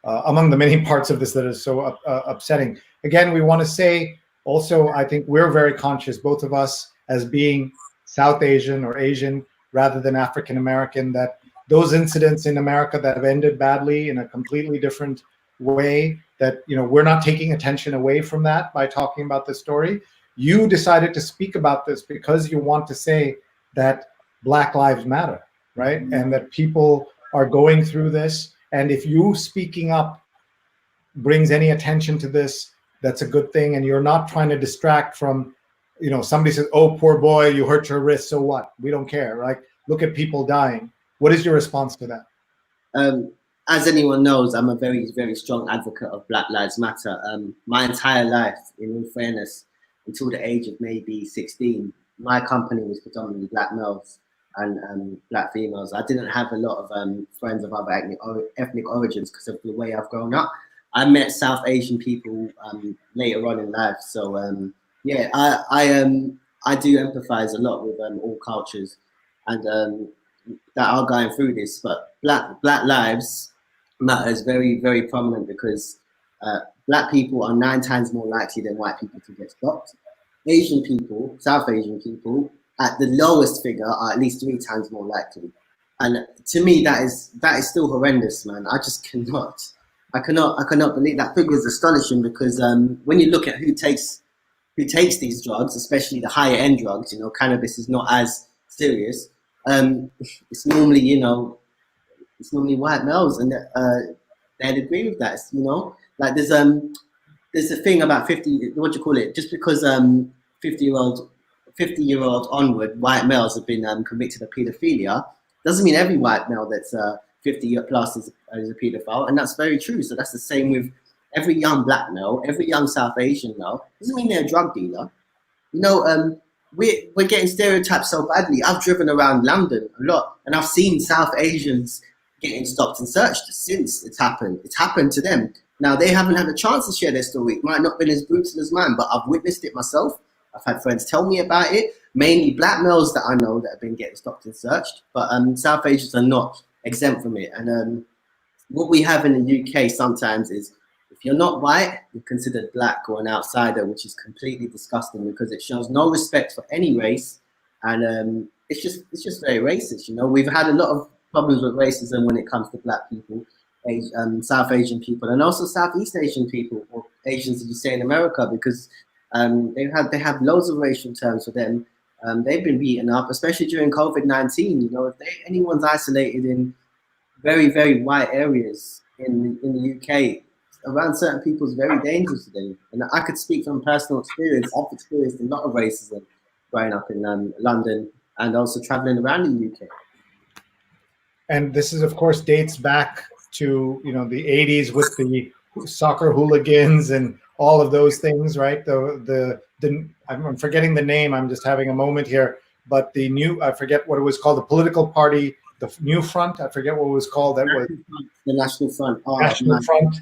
among the many parts of this that is so upsetting. Again, we want to say also, I think we're very conscious, both of us, as being South Asian or Asian rather than African American, that those incidents in America that have ended badly in a completely different way, that, you know, we're not taking attention away from that by talking about this story. You decided to speak about this because you want to say that Black Lives Matter, right? And that people are going through this. And if you speaking up brings any attention to this, that's a good thing. And you're not trying to distract from, you know, somebody says, oh, poor boy, you hurt your wrist, so what? We don't care, right? Look at people dying. What is your response to that? As anyone knows, I'm a very, very strong advocate of Black Lives Matter. My entire life, in all fairness, until the age of maybe 16, my company was predominantly Black males and Black females. I didn't have a lot of friends of other ethnic origins because of the way I've grown up. I met South Asian people later on in life. So yeah, I do empathize a lot with all cultures and that are going through this. But Black Lives Matter is very, very prominent because Black people are 9 times more likely than white people to get stopped. Asian people, South Asian people, at the lowest figure, are at least 3 times more likely. And to me, that is still horrendous, man. I just cannot. I cannot believe that figure is astonishing, because when you look at who takes these drugs, especially the higher end drugs, you know, cannabis is not as serious. It's normally, you know, it's normally white males, and they'd agree with that. You know, like there's a thing about 50. What do you call it? Just because 50-year-old onward white males have been convicted of paedophilia, doesn't mean every white male that's 50 plus is a paedophile, and that's very true. So that's the same with every young Black male, every young South Asian male. Doesn't mean they're a drug dealer. You know, we're getting stereotyped so badly. I've driven around London a lot, and I've seen South Asians getting stopped and searched since it's happened. It's happened to them. Now, they haven't had a chance to share their story. It might not have been as brutal as mine, but I've witnessed it myself. I've had friends tell me about it, mainly Black males that I know that have been getting stopped and searched, but South Asians are not exempt from it. And what we have in the UK sometimes is, if you're not white, you're considered Black or an outsider, which is completely disgusting because it shows no respect for any race, and it's just very racist. You know, we've had a lot of problems with racism when it comes to Black people, South Asian people, and also Southeast Asian people, or Asians, as you say in America, because they have loads of racial terms for them. They've been beaten up, especially during COVID-19. You know, if anyone's isolated in very, very white areas in the UK, around certain people is very dangerous to them. And I could speak from personal experience. I've experienced a lot of racism growing up in London and also traveling around the UK. And this is, of course, dates back to, you know, the 80s with the soccer hooligans and all of those things, right? I'm forgetting the name. I'm just having a moment here. But I forget what it was called, the political party, the New Front. I forget what it was called. That was the National Front. National Front.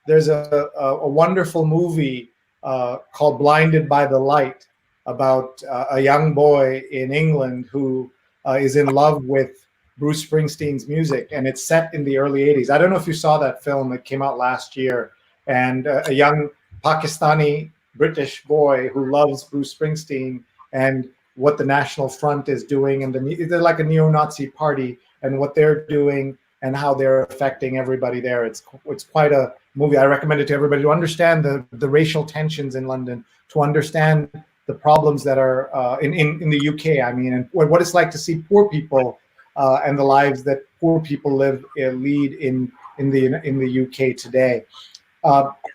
There's a wonderful movie called Blinded by the Light about a young boy in England who is in love with Bruce Springsteen's music, and it's set in the early 80s. I don't know if you saw that film. It came out last year, and a young Pakistani British boy who loves Bruce Springsteen and what the National Front is doing, and they're like a neo-Nazi party, and what they're doing and how they're affecting everybody there. It's quite a movie. I recommend it to everybody to understand the racial tensions in London, to understand the problems that are in the UK. I mean, and what it's like to see poor people and the lives that poor people lead in the UK today.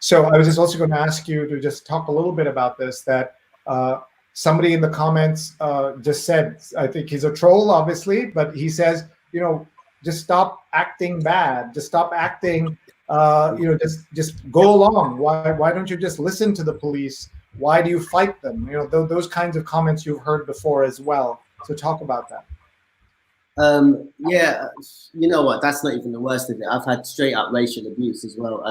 So I was just also going to ask you to just talk a little bit about this. That somebody in the comments just said, I think he's a troll, obviously, but he says, you know, just stop acting bad. Just stop acting. Just go along. Why don't you just listen to the police? Why do you fight them? You know, those kinds of comments you've heard before as well. So talk about that. Yeah, you know what? That's not even the worst of it. I've had straight up racial abuse as well.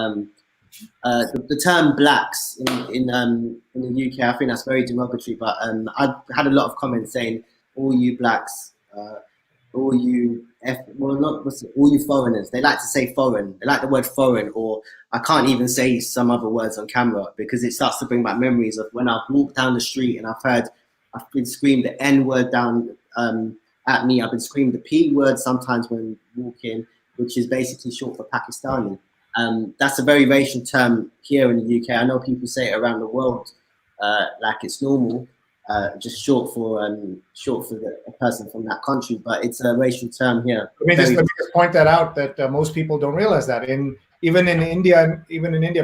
The term blacks in the UK, I think that's very derogatory. But I've had a lot of comments saying, "All you blacks, all you all you foreigners." They like to say foreign. They like the word foreign, or I can't even say some other words on camera because it starts to bring back memories of when I've walked down the street and I've been screamed the N word down at me. I've been screamed the P word sometimes when walking, which is basically short for Pakistani. That's a very racial term here in the UK. I know people say it around the world like it's normal, just short for a person from that country, but it's a racial term here. Let me just point that out, that most people don't realize that. Even in India,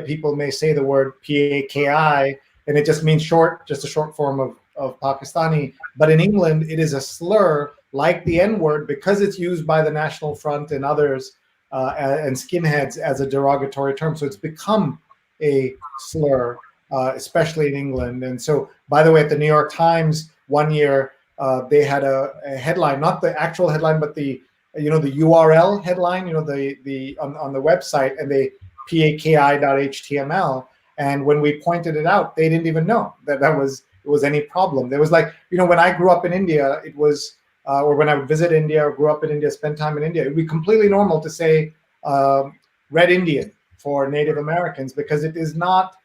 people may say the word PAKI, and it just means just a short form of Pakistani. But in England, it is a slur like the N-word because it's used by the National Front and others and skinheads as a derogatory term. So it's become a slur, especially in England. And so, by the way, at the New York Times one year, they had a headline, not the actual headline, but the URL headline, on the website, and they PAKI.html. And when we pointed it out, they didn't even know that it was any problem. There was like, when I grew up in India, it was, or when I would visit India or grew up in India, spend time in India, it would be completely normal to say Red Indian for Native Americans, because it is not,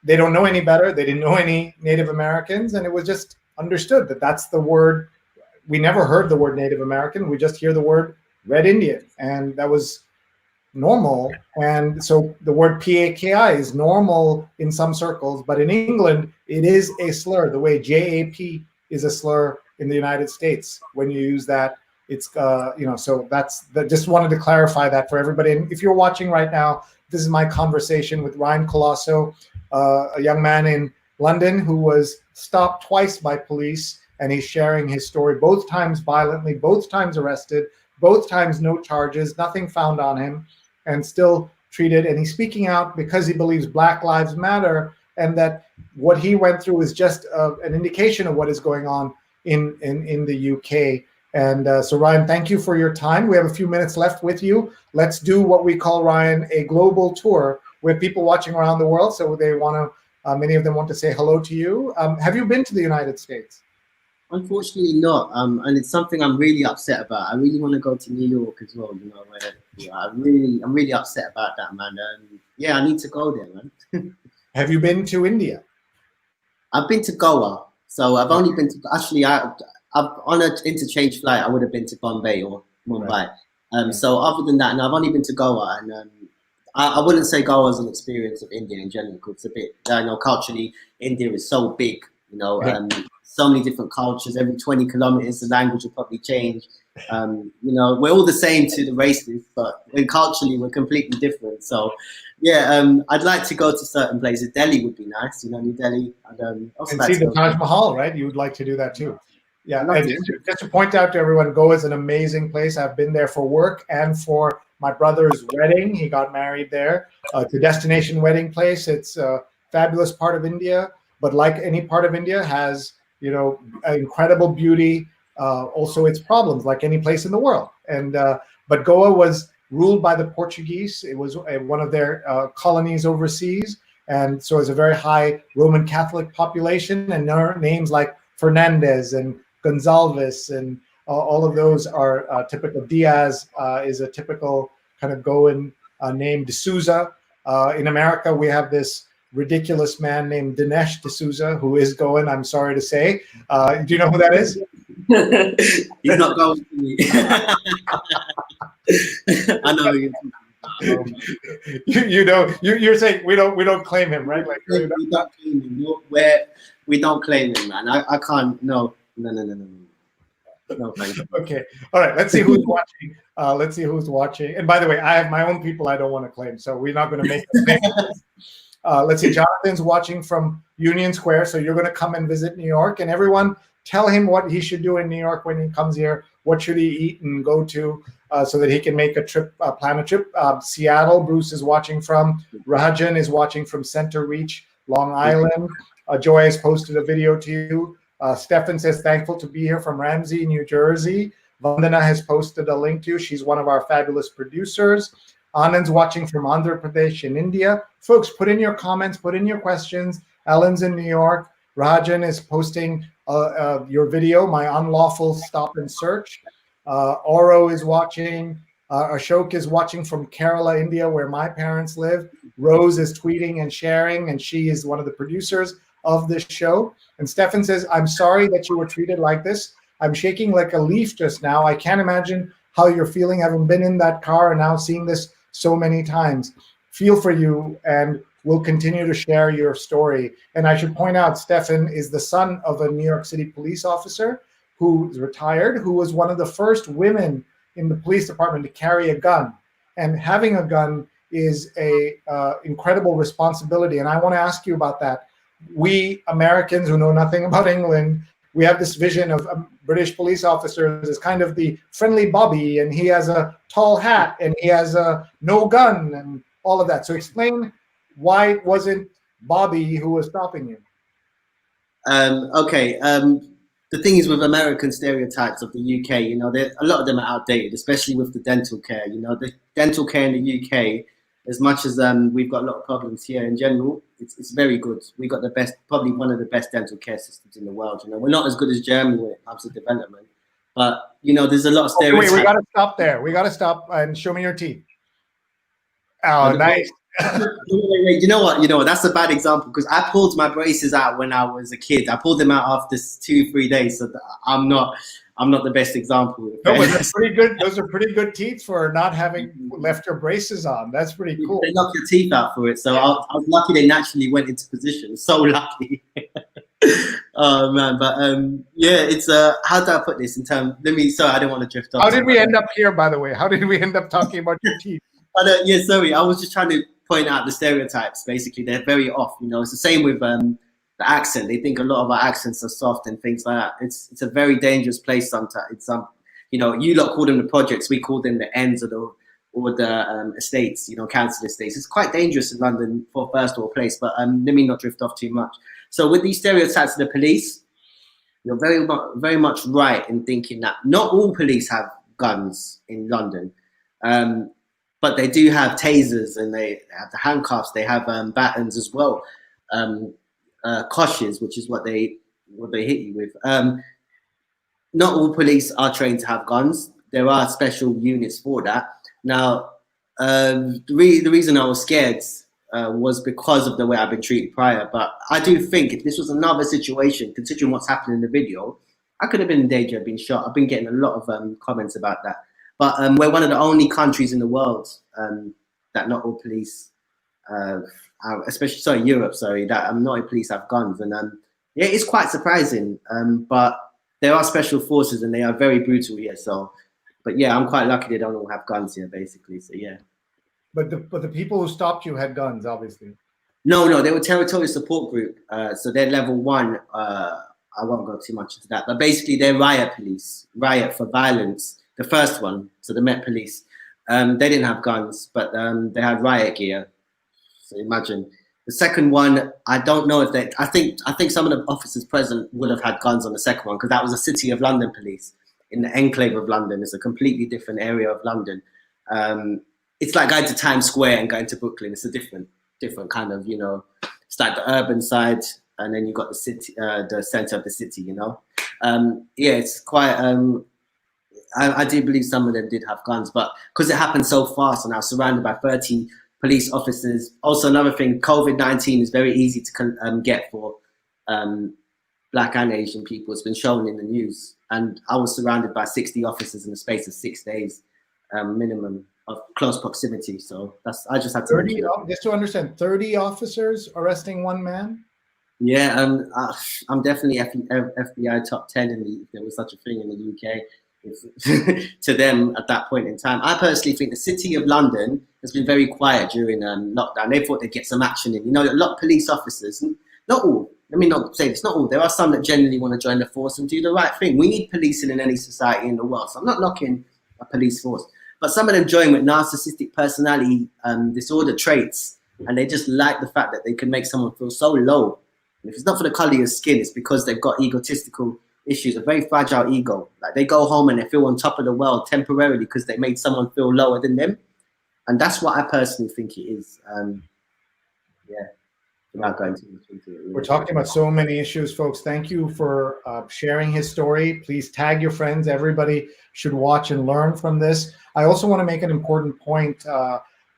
they don't know any better. They didn't know any Native Americans, and it was just understood that that's the word. We never heard the word Native American. We just hear the word Red Indian, and that was normal. And so the word PAKI is normal in some circles, but in England, it is a slur, the way JAP is a slur in the United States. When you use that, it's, so just wanted to clarify that for everybody. And if you're watching right now, this is my conversation with Ryan Colaço, a young man in London who was stopped twice by police, and he's sharing his story, both times violently, both times arrested, both times no charges, nothing found on him, and still treated. And he's speaking out because he believes Black Lives Matter, and that what he went through is just an indication of what is going on in the UK. And so, Ryan, thank you for your time. We have a few minutes left with you. Let's do what we call, Ryan, a global tour with people watching around the world. So they want to, many of them want to say hello to you. Have you been to the United States? Unfortunately not, and it's something I'm really upset about. I really want to go to New York as well, I'm really upset about that, man. Yeah, I need to go there, man. Have you been to India? I've been to Goa, so I've only been to, actually, I've on an interchange flight, I would have been to Bombay or Mumbai. So other than that, no, I've only been to Goa, and I wouldn't say Goa is an experience of India in general, because it's a bit, culturally, India is so big, so many different cultures. Every 20 kilometers, the language will probably change. You know, we're all the same to the races, but culturally we're completely different. So, yeah, I'd like to go to certain places. Delhi would be nice, you know, New Delhi. I'd also And like see to the go. Taj Mahal, right? You would like to do that too. Yeah, Love and to. just to point out to everyone, Goa is an amazing place. I've been there for work and for my brother's wedding. He got married there. It's a destination wedding place. It's a fabulous part of India, but like any part of India, has, you know, incredible beauty. Also, its problems, like any place in the world. And but Goa was ruled by the Portuguese. It was one of their colonies overseas, and so it's a very high Roman Catholic population. And there are names like Fernandez and Gonzalez, and all of those are typical. Diaz is a typical kind of Goan name. D'Souza. In America, we have this ridiculous man named Dinesh D'Souza, who is Goan, I'm sorry to say. Do you know who that is? He's not going to me. I know who you're talking about. You know, you're saying we don't claim him, right? Like, We don't claim him. We don't claim him, man. I can't. No. No, thank you. Okay. All right. Let's see who's watching. Let's see who's watching. And by the way, I have my own people I don't want to claim, so we're not going to make them claim. Let's see. Jonathan's watching from Union Square, so you're going to come and visit New York. And everyone, tell him what he should do in New York when he comes here. What should he eat and go to, so that he can make a trip, plan a trip. Seattle, Bruce is watching from. Rajan is watching from Center Reach, Long Island. Joy has posted a video to you. Stefan says, thankful to be here from Ramsey, New Jersey. Vandana has posted a link to you. She's one of our fabulous producers. Anand's watching from Andhra Pradesh in India. Folks, put in your comments, put in your questions. Ellen's in New York. Rajan is posting your video, My Unlawful Stop and Search. Oro is watching. Ashok is watching from Kerala, India, where my parents live. Rose is tweeting and sharing, and she is one of the producers of this show. And Stefan says, I'm sorry that you were treated like this. I'm shaking like a leaf just now. I can't imagine how you're feeling, having been in that car and now seeing this so many times. Feel for you, and we'll continue to share your story. And I should point out, Stefan is the son of a New York City police officer who's retired, who was one of the first women in the police department to carry a gun. And having a gun is a incredible responsibility. And I want to ask you about that. We Americans who know nothing about England, we have this vision of British police officers as kind of the friendly Bobby, and he has a tall hat and he has a no gun and all of that. So explain why it wasn't Bobby who was stopping you. Okay. The thing is with American stereotypes of the UK, you know, a lot of them are outdated, especially with the dental care. You know, the dental care in the UK, as much as we've got a lot of problems here in general, it's very good. We've got the best, probably one of the best dental care systems in the world. You know, we're not as good as Germany when it comes to development, but you know, there's a lot of stereotypes. Wait, we got to stop there. We got to stop and show me your teeth. Oh, nice. Wait, you know what? That's a bad example because I pulled my braces out when I was a kid. I pulled them out after 2-3 days, so I'm not the best example. Okay? No, but that's pretty good. Those are pretty good teeth for not having left your braces on. That's pretty cool. They knock your teeth out for it, so I was lucky they naturally went into position. So lucky. Oh man, but yeah, it's how do I put this in terms? Sorry, I don't want to drift off. How did we end up here, by the way? How did we end up talking about your teeth? Yeah, sorry, I was just trying to point out the stereotypes. Basically, they're very off. You know, it's the same with the accent. They think a lot of our accents are soft and things like that. It's a very dangerous place sometimes. It's you know, you lot call them the projects, we call them the ends of the estates. You know, council estates. It's quite dangerous in London for first or place. But let me not drift off too much. So with these stereotypes of the police, you're very much right in thinking that not all police have guns in London. But they do have tasers and they have the handcuffs. They have batons as well, koshes, which is what they hit you with. Not all police are trained to have guns. There are special units for that. Now, the reason I was scared was because of the way I've been treated prior. But I do think if this was another situation, considering what's happened in the video, I could have been in danger of being shot. I've been getting a lot of comments about that. But we're one of the only countries in the world that not all police, Europe, that not all police have guns. And Yeah, it's quite surprising. But there are special forces and they are very brutal here. So, but yeah, I'm quite lucky they don't all have guns here, basically. So yeah. But the people who stopped you had guns, obviously. No, they were territorial support group. So they're level 1. I won't go too much into that, but basically they're riot police, riot for violence. The first one, so the Met Police, they didn't have guns, but they had riot gear. So imagine. The second one, I don't know if they. I think some of the officers present would have had guns on the second one because that was the City of London Police in the enclave of London. It's a completely different area of London. It's like going to Times Square and going to Brooklyn. It's a different kind of, it's like the urban side, and then you got the city, the center of the city. Yeah, it's quite. I do believe some of them did have guns, but because it happened so fast, and I was surrounded by 30 police officers. Also, another thing, COVID-19 is very easy to get for Black and Asian people. It's been shown in the news, and I was surrounded by 60 officers in the space of 6 days, minimum of close proximity. So I just had to 30, just to understand, 30 officers arresting one man? Yeah, I'm definitely FBI top 10 if there was such a thing in the UK. To them at that point in time. I personally think the City of London has been very quiet during lockdown. They thought they'd get some action in. A lot of police officers, not all, let me not say this, not all. There are some that genuinely want to join the force and do the right thing. We need policing in any society in the world. So I'm not knocking a police force. But some of them join with narcissistic personality disorder traits. And they just like the fact that they can make someone feel so low. And if it's not for the colour of your skin, it's because they've got egotistical issues, a very fragile ego. Like they go home and they feel on top of the world temporarily because they made someone feel lower than them. And that's what I personally think it is. Yeah, without going too much into it. We're talking about so many issues, folks. Thank you for sharing his story. Please tag your friends. Everybody should watch and learn from this. I also want to make an important point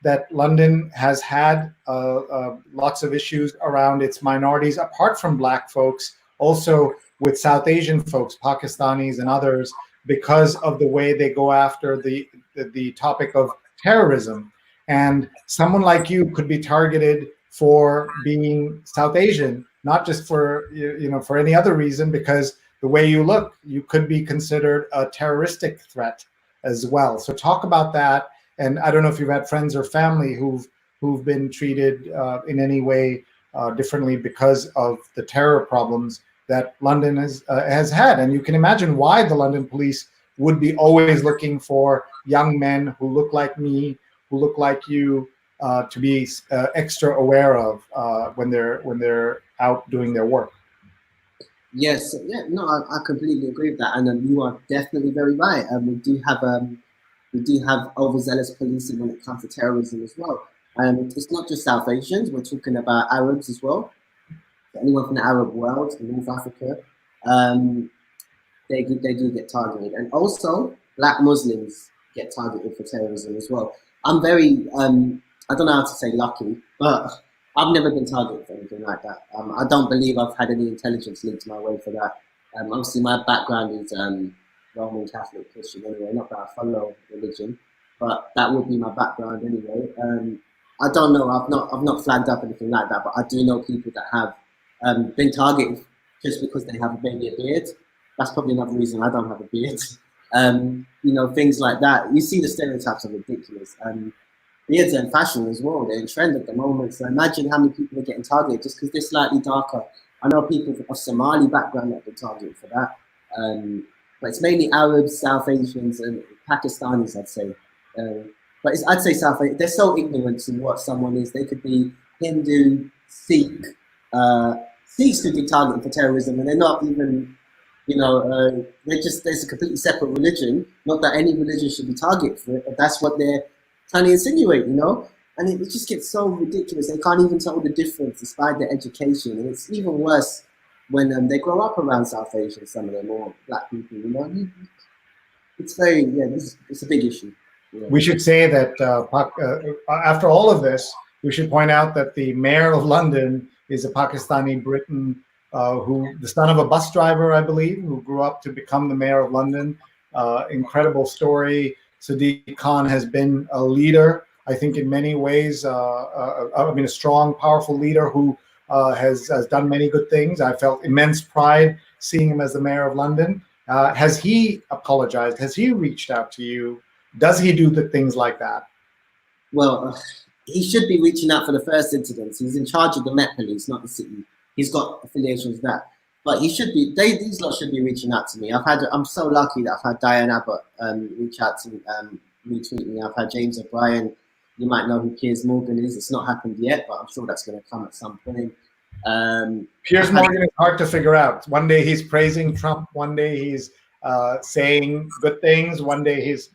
that London has had lots of issues around its minorities, apart from Black folks, also with South Asian folks, Pakistanis and others, because of the way they go after the topic of terrorism. And someone like you could be targeted for being South Asian, not just for for any other reason, because the way you look, you could be considered a terroristic threat as well. So talk about that. And I don't know if you've had friends or family who've been treated in any way differently because of the terror problems that London has had. And you can imagine why the London police would be always looking for young men who look like me, who look like you, to be extra aware of when they're out doing their work. Yes, yeah, no, I completely agree with that, and you are definitely very right. We do have overzealous policing when it comes to terrorism as well. It's not just South Asians; we're talking about Arabs as well. Anyone from the Arab world, North Africa, they do get targeted, and also Black Muslims get targeted for terrorism as well. I'm very, I don't know how to say lucky, but I've never been targeted for anything like that. I don't believe I've had any intelligence linked my way for that. Obviously, my background is Roman Catholic Christian anyway, not that I follow religion, but that would be my background anyway. I don't know, I've not flagged up anything like that, but I do know people that have been targeted just because they have maybe a beard. That's probably another reason I don't have a beard. Things like that. You see the stereotypes are ridiculous. Beards are in fashion as well. They're in trend at the moment. So imagine how many people are getting targeted just because they're slightly darker. I know people of Somali background that have been targeted for that. But it's mainly Arabs, South Asians, and Pakistanis, I'd say. But I'd say South Asians, they're so ignorant to what someone is. They could be Hindu, Sikh. Sikhs could be targeted for terrorism, and they're not even, there's a completely separate religion. Not that any religion should be targeted for it, but that's what they're trying to insinuate, And it just gets so ridiculous. They can't even tell the difference despite their education. And it's even worse when they grow up around South Asians, some of them, or Black people, It's very, it's a big issue. Yeah. We should say that after all of this, we should point out that the mayor of London is a Pakistani Briton the son of a bus driver, I believe, who grew up to become the mayor of London. Incredible story. Sadiq Khan has been a leader, I think, in many ways. A strong, powerful leader who has done many good things. I felt immense pride seeing him as the mayor of London. Has he apologized? Has he reached out to you? Does he do the things like that? Well, he should be reaching out for the first incidents. He's in charge of the Met Police, not the city. He's got affiliations with that. But he should be. These lot should be reaching out to me. I'm so lucky that I've had Diane Abbott reach out to retweet me. I've had James O'Brien. You might know who Piers Morgan is. It's not happened yet, but I'm sure that's going to come at some point. Piers Morgan is hard to figure out. One day he's praising Trump. One day he's saying good things. One day he's,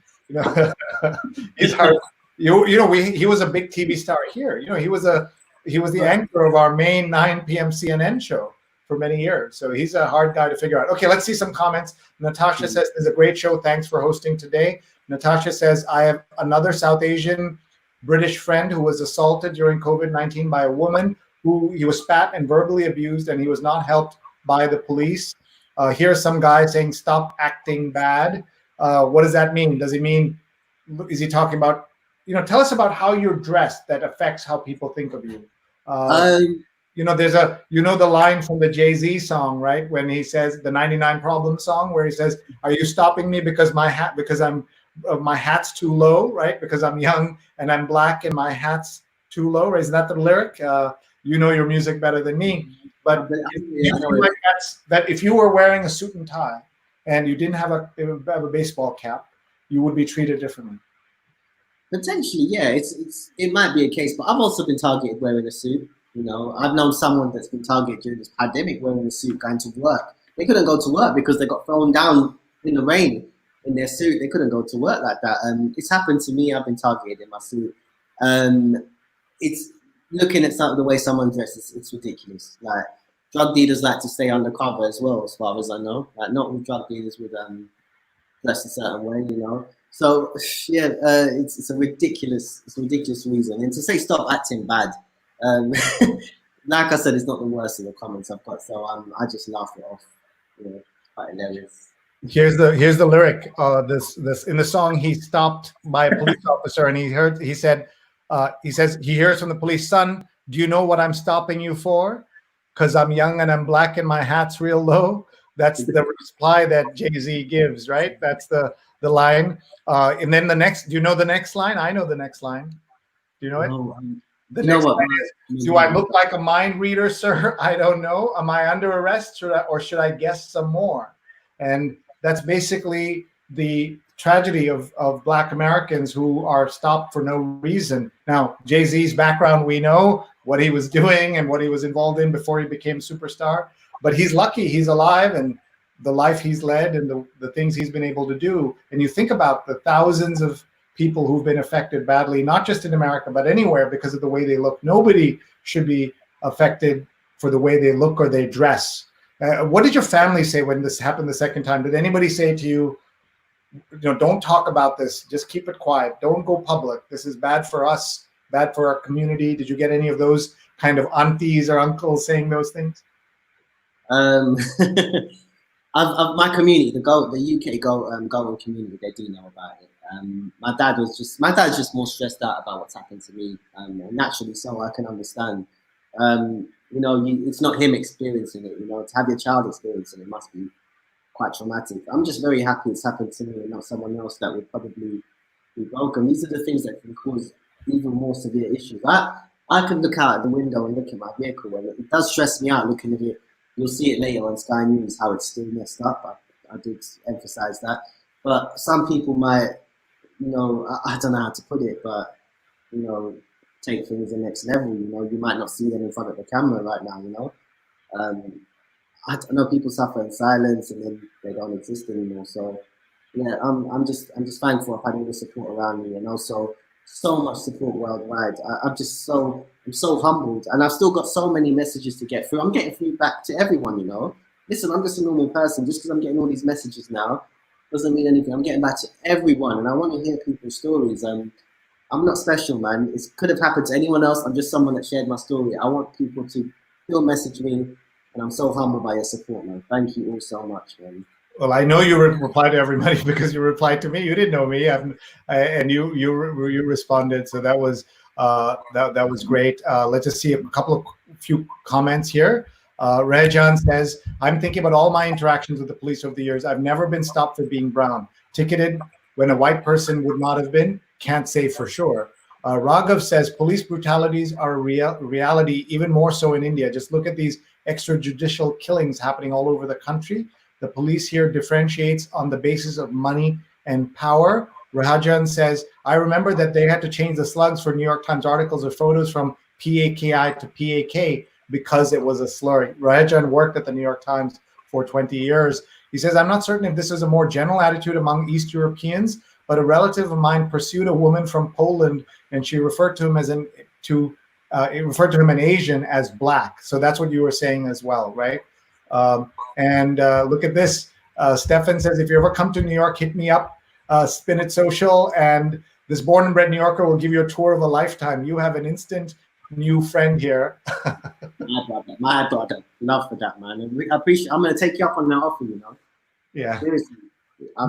he's hard. He was a big TV star here. He was the anchor of our main 9 p.m. CNN show for many years. So he's a hard guy to figure out. Okay, let's see some comments. Natasha says, "It's a great show. Thanks for hosting today." Natasha says, "I have another South Asian British friend who was assaulted during COVID-19 by a woman who he was spat and verbally abused, and he was not helped by the police." Here's some guy saying, "Stop acting bad." What does that mean? Does he mean, is he talking about, tell us about how you're dressed that affects how people think of you. There's the line from the Jay-Z song, right? When he says the 99 Problem song, where he says, "Are you stopping me because my hat's too low," right? Because I'm young and I'm black and my hat's too low. Isn't that the lyric? You know your music better than me. But that if you were wearing a suit and tie and you didn't have a baseball cap, you would be treated differently. Potentially, yeah. It might be a case, but I've also been targeted wearing a suit. I've known someone that's been targeted during this pandemic wearing a suit going to work. They couldn't go to work because they got thrown down in the rain in their suit. They couldn't go to work like that. It's happened to me. I've been targeted in my suit. It's looking at the way someone dresses. It's ridiculous. Like, drug dealers like to stay undercover as well, as far as I know. Like, not all drug dealers would dress a certain way, So yeah, it's a ridiculous reason. And to say stop acting bad, like I said, it's not the worst of the comments I've got. So I just laugh it off. Quite hilarious. Here's the lyric. This in the song, he's stopped by a police officer, and he says he hears from the police, "Son, do you know what I'm stopping you for? Because I'm young and I'm black and my hat's real low." That's the reply that Jay-Z gives, right? That's the line. And then the next, do you know the next line? I know the next line. Do you know it? The next line is, "Do I look like a mind reader, sir? I don't know. Am I under arrest or should I guess some more?" And that's basically the tragedy of Black Americans who are stopped for no reason. Now, Jay-Z's background, we know what he was doing and what he was involved in before he became a superstar. But he's lucky he's alive, and the life he's led and the things he's been able to do. And you think about the thousands of people who've been affected badly, not just in America, but anywhere because of the way they look. Nobody should be affected for the way they look or they dress. What did your family say when this happened the second time? Did anybody say to you, don't talk about this, just keep it quiet, don't go public, this is bad for us, bad for our community? Did you get any of those kind of aunties or uncles saying those things? My community, the UK Goan community, they do know about it. My dad's just more stressed out about what's happened to me, and naturally so. I can understand. It's not him experiencing it. To have your child experiencing it must be quite traumatic. I'm just very happy it's happened to me and not someone else that would probably be broken. These are the things that can cause even more severe issues. I can look out the window and look at my vehicle, and it does stress me out looking at it. You'll see it later on Sky News how it's still messed up. I did emphasize that. But some people might, I don't know how to put it, but, take things to the next level. You might not see them in front of the camera right now, I know people suffer in silence and then they don't exist anymore. So, yeah, I'm just thankful I've had all the support around me, and also so much support worldwide. I'm so humbled, and I've still got so many messages to get through. I'm getting feedback to everyone, Listen, I'm just a normal person. Just because I'm getting all these messages now doesn't mean anything. I'm getting back to everyone, and I want to hear people's stories. I'm not special, man. It could have happened to anyone else. I'm just someone that shared my story. I want people to still message me, and I'm so humbled by your support, man. Thank you all so much, man. Well, I know you replied to everybody because you replied to me. You didn't know me, and you responded. So that was great. Let's just see a couple of few comments here. Rejan says, I'm thinking about all my interactions with the police over the years. I've never been stopped for being brown. Ticketed when a white person would not have been. Can't say for sure. Raghav says, police brutalities are a reality, even more so in India. Just look at these extrajudicial killings happening all over the country. The police here differentiates on the basis of money and power. Rajan says, I remember that they had to change the slugs for New York Times articles or photos from PAKI to PAK because it was a slur. Rajan worked at the New York Times for 20 years. He says, I'm not certain if this is a more general attitude among East Europeans, but a relative of mine pursued a woman from Poland, and she referred to him as it referred to him an Asian as black. So that's what you were saying as well, right? Look at this. Stefan says, if you ever come to New York, hit me up, Spin It Social, and this born and bred New Yorker will give you a tour of a lifetime. You have an instant new friend here. My brother. Love for that, man. I appreciate. I'm going to take you up on that offer, you know. Yeah. Seriously.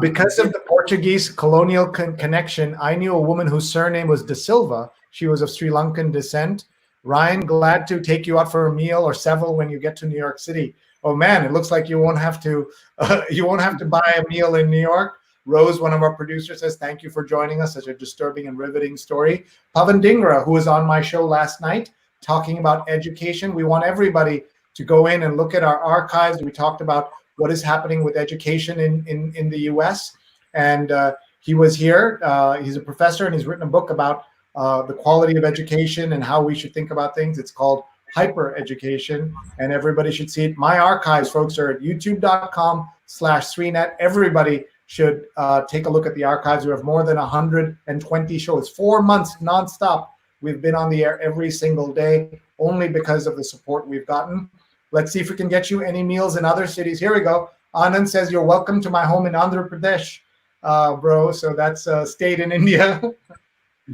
Because of the Portuguese colonial connection, I knew a woman whose surname was De Silva. She was of Sri Lankan descent. Ryan, glad to take you out for a meal or several when you get to New York City. Oh man, it looks like you won't have to buy a meal in New York. Rose, one of our producers, says, thank you for joining us. Such a disturbing and riveting story. Pavan Dhingra, who was on my show last night, talking about education. We want everybody to go in and look at our archives. We talked about what is happening with education in the US. And he was here. He's a professor, and he's written a book about the quality of education and how we should think about things. It's called Hyper Education, and everybody should see it. My archives, folks, are at youtube.com/SreeNet. Everybody should take a look at the archives. We have more than 120 shows, 4 months nonstop. We've been on the air every single day, only because of the support we've gotten. Let's see if we can get you any meals in other cities. Here we go. Anand says, you're welcome to my home in Andhra Pradesh, bro. So that's a state in India.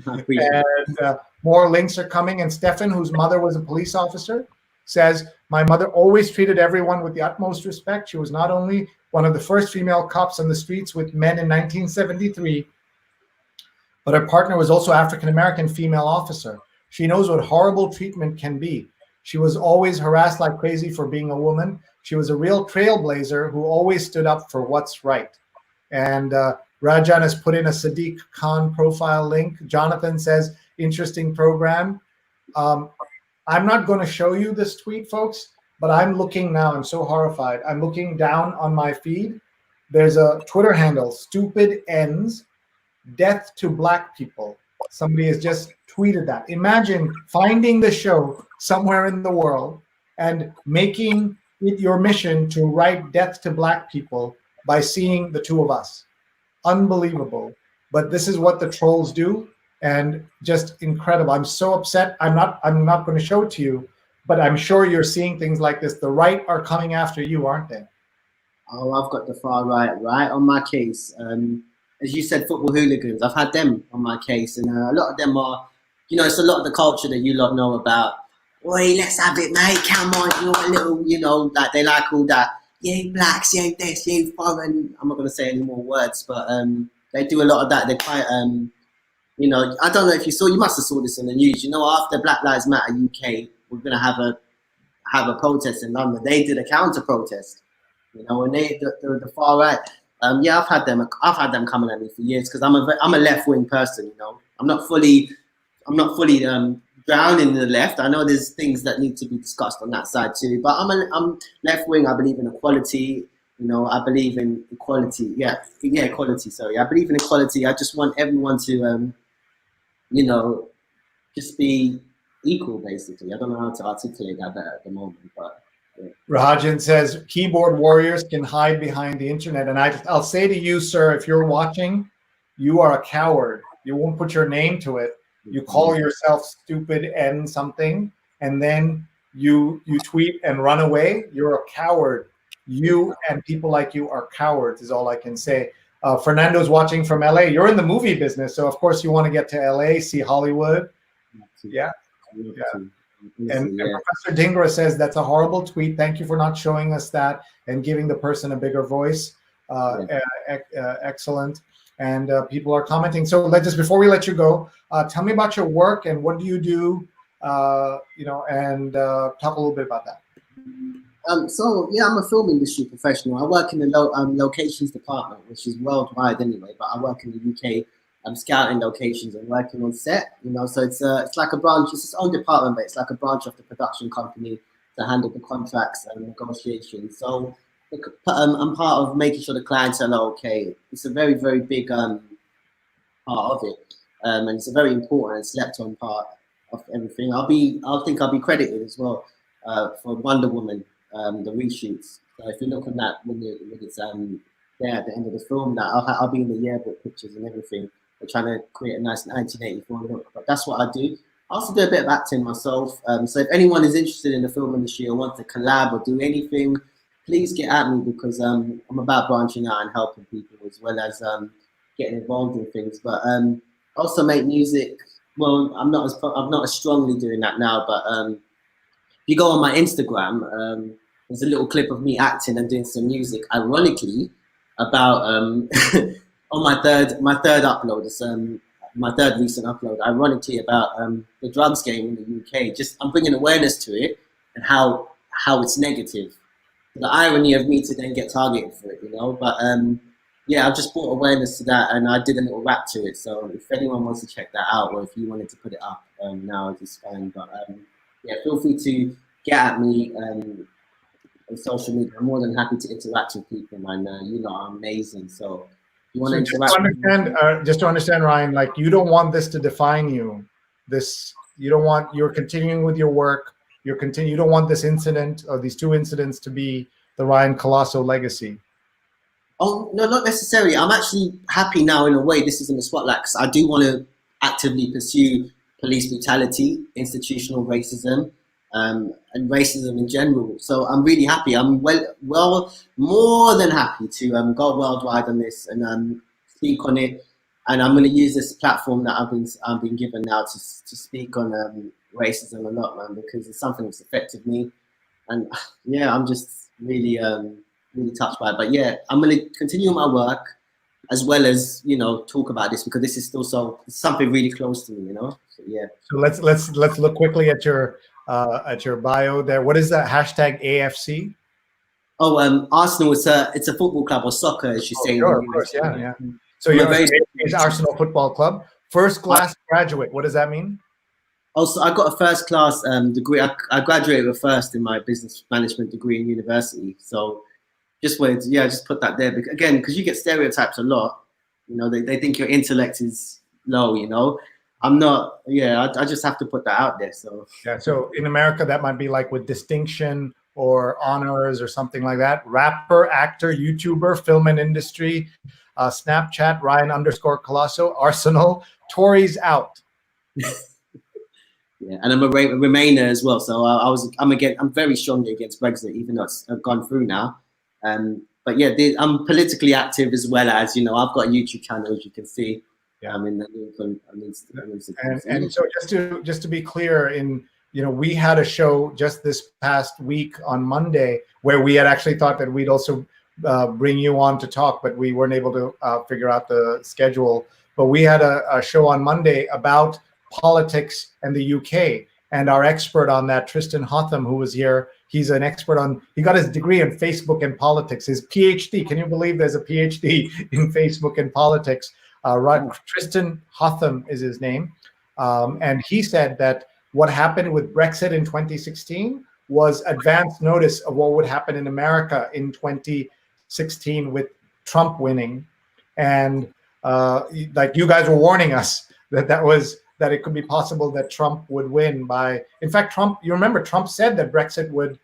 And more links are coming. And Stefan, whose mother was a police officer, says, my mother always treated everyone with the utmost respect. She was not only one of the first female cops on the streets with men in 1973, but her partner was also African-American female officer. She knows what horrible treatment can be. She was always harassed like crazy for being a woman. She was a real trailblazer who always stood up for what's right. And Rajan has put in a Sadiq Khan profile link. Jonathan says, interesting program. I'm not going to show you this tweet, folks, but I'm looking now. I'm so horrified. I'm looking down on my feed. There's a Twitter handle, Stupid Ends, Death to Black People. Somebody has just tweeted that. Imagine finding the show somewhere in the world and making it your mission to write Death to Black People by seeing the two of us. Unbelievable. But this is what the trolls do, and just incredible. I'm so upset. I'm not going to show it to you, but I'm sure you're seeing things like this. The right are coming after you, aren't they? Oh, I've got the far right on my case. As you said, football hooligans. I've had them on my case, and a lot of them are, you know, it's a lot of the culture that you lot know about. Oi, let's have it, mate. Come on, you're a little, you know, like they like all that. You blacks, you this, you foreign. I'm not going to say any more words, but they do a lot of that. They're quite, you know, I don't know if you saw. You must have saw this on the news. You know, after Black Lives Matter UK, we're going to have a protest in London. They did a counter protest. You know, and the far right. Yeah, I've had them coming at me for years because I'm a left wing person. You know, I'm not fully drowned in the left. I know there's things that need to be discussed on that side too, but I'm left wing. I believe in equality. You know, I believe in equality. Yeah, equality. Sorry, I believe in equality. I just want everyone to, you know, just be equal. Basically, I don't know how to articulate that better at the moment, but. Yeah. Rajan says keyboard warriors can hide behind the internet, and I'll say to you, sir, if you're watching, you are a coward. You won't put your name to it. You call yourself stupid and something, and then you tweet and run away. You're a coward. You and people like you are cowards, is all I can say. Fernando's watching from LA. You're in the movie business, so of course you want to get to LA, see Hollywood. Yeah. And Professor Dhingra says that's a horrible tweet. Thank you for not showing us that and giving the person a bigger voice. Excellent. And people are commenting. So just before we let you go, tell me about your work and what do you do and talk a little bit about that. So yeah, I'm a film industry professional. I work in the locations department, which is worldwide anyway. But I work in the UK. I'm scouting locations and working on set. So it's like a branch. It's its own department, but it's like a branch of the production company to handle the contracts and negotiations. So I'm part of making sure the clients are okay. It's a very, very big part of it, and it's a very important and slept on part of everything. I think I'll be credited as well for Wonder Woman. The reshoots. So if you look on that when it's there at the end of the film, that I'll be in the yearbook pictures and everything. We're trying to create a nice 1984 look. But that's what I do. I also do a bit of acting myself. So if anyone is interested in the film industry or wants to collab or do anything, please get at me, because I'm about branching out and helping people as well as getting involved in things. But also make music. Well, I'm not as strongly doing that now, but if you go on my Instagram, there's a little clip of me acting and doing some music, ironically, about on my third upload. It's my third recent upload, ironically, about the drugs game in the UK. Just I'm bringing awareness to it and how it's negative. The irony of me to then get targeted for it, But yeah, I've just brought awareness to that, and I did a little rap to it. So if anyone wants to check that out, or if you wanted to put it up now, it's fine. But yeah, feel free to get at me on social media. I'm more than happy to interact with people, man. You lot are amazing. So if you want to interact. Just to understand, Ryan, like, you don't want this to define you. You're continuing with your work. You don't want this incident or these two incidents to be the Ryan Colaço legacy. Oh no, not necessarily. I'm actually happy now in a way. This is in the spotlight because I do want to actively pursue police brutality, institutional racism, and racism in general. So I'm really happy. I'm well more than happy to go worldwide on this and speak on it. And I'm going to use this platform that I've been given now to speak on racism a lot, man, because it's something that's affected me. And yeah, I'm just really really touched by it. But yeah, I'm going to continue my work as well as talk about this, because this is still something really close to me. So yeah. So let's look quickly at your bio there. What is that hashtag AFC? Oh, Arsenal. It's a football club, or soccer, as you say. Sure, of course, yeah. So you're it's Arsenal Football Club, first class graduate. What does that mean? Also, I got a first class degree. I graduated with first in my business management degree in university. So just wanted to, just put that there. Because you get stereotypes a lot. They think your intellect is low. I'm not. Yeah, I just have to put that out there. So yeah. So in America, that might be like with distinction or honors or something like that. Rapper, actor, YouTuber, film and industry, Snapchat, Ryan_Colaço, Arsenal, Tories out. Yeah, and I'm a Remainer as well. So I'm very strongly against Brexit, even though it's gone through now. But yeah, I'm politically active as well as I've got a YouTube channel, as you can see. Yeah, I'm in the link on Instagram. And so just to be clear, we had a show just this past week on Monday where we had actually thought that we'd also bring you on to talk, but we weren't able to figure out the schedule. But we had a show on Monday about politics and the UK, and our expert on that, Tristan Hotham, who was here, he's an expert he got his degree in Facebook and politics, his PhD. Can you believe there's a PhD in Facebook and politics? Tristan Hotham is his name. And he said that what happened with Brexit in 2016 was advance notice of what would happen in America in 2016 with Trump winning. And like you guys were warning us that it could be possible that Trump would win by, in fact, you remember Trump said that Brexit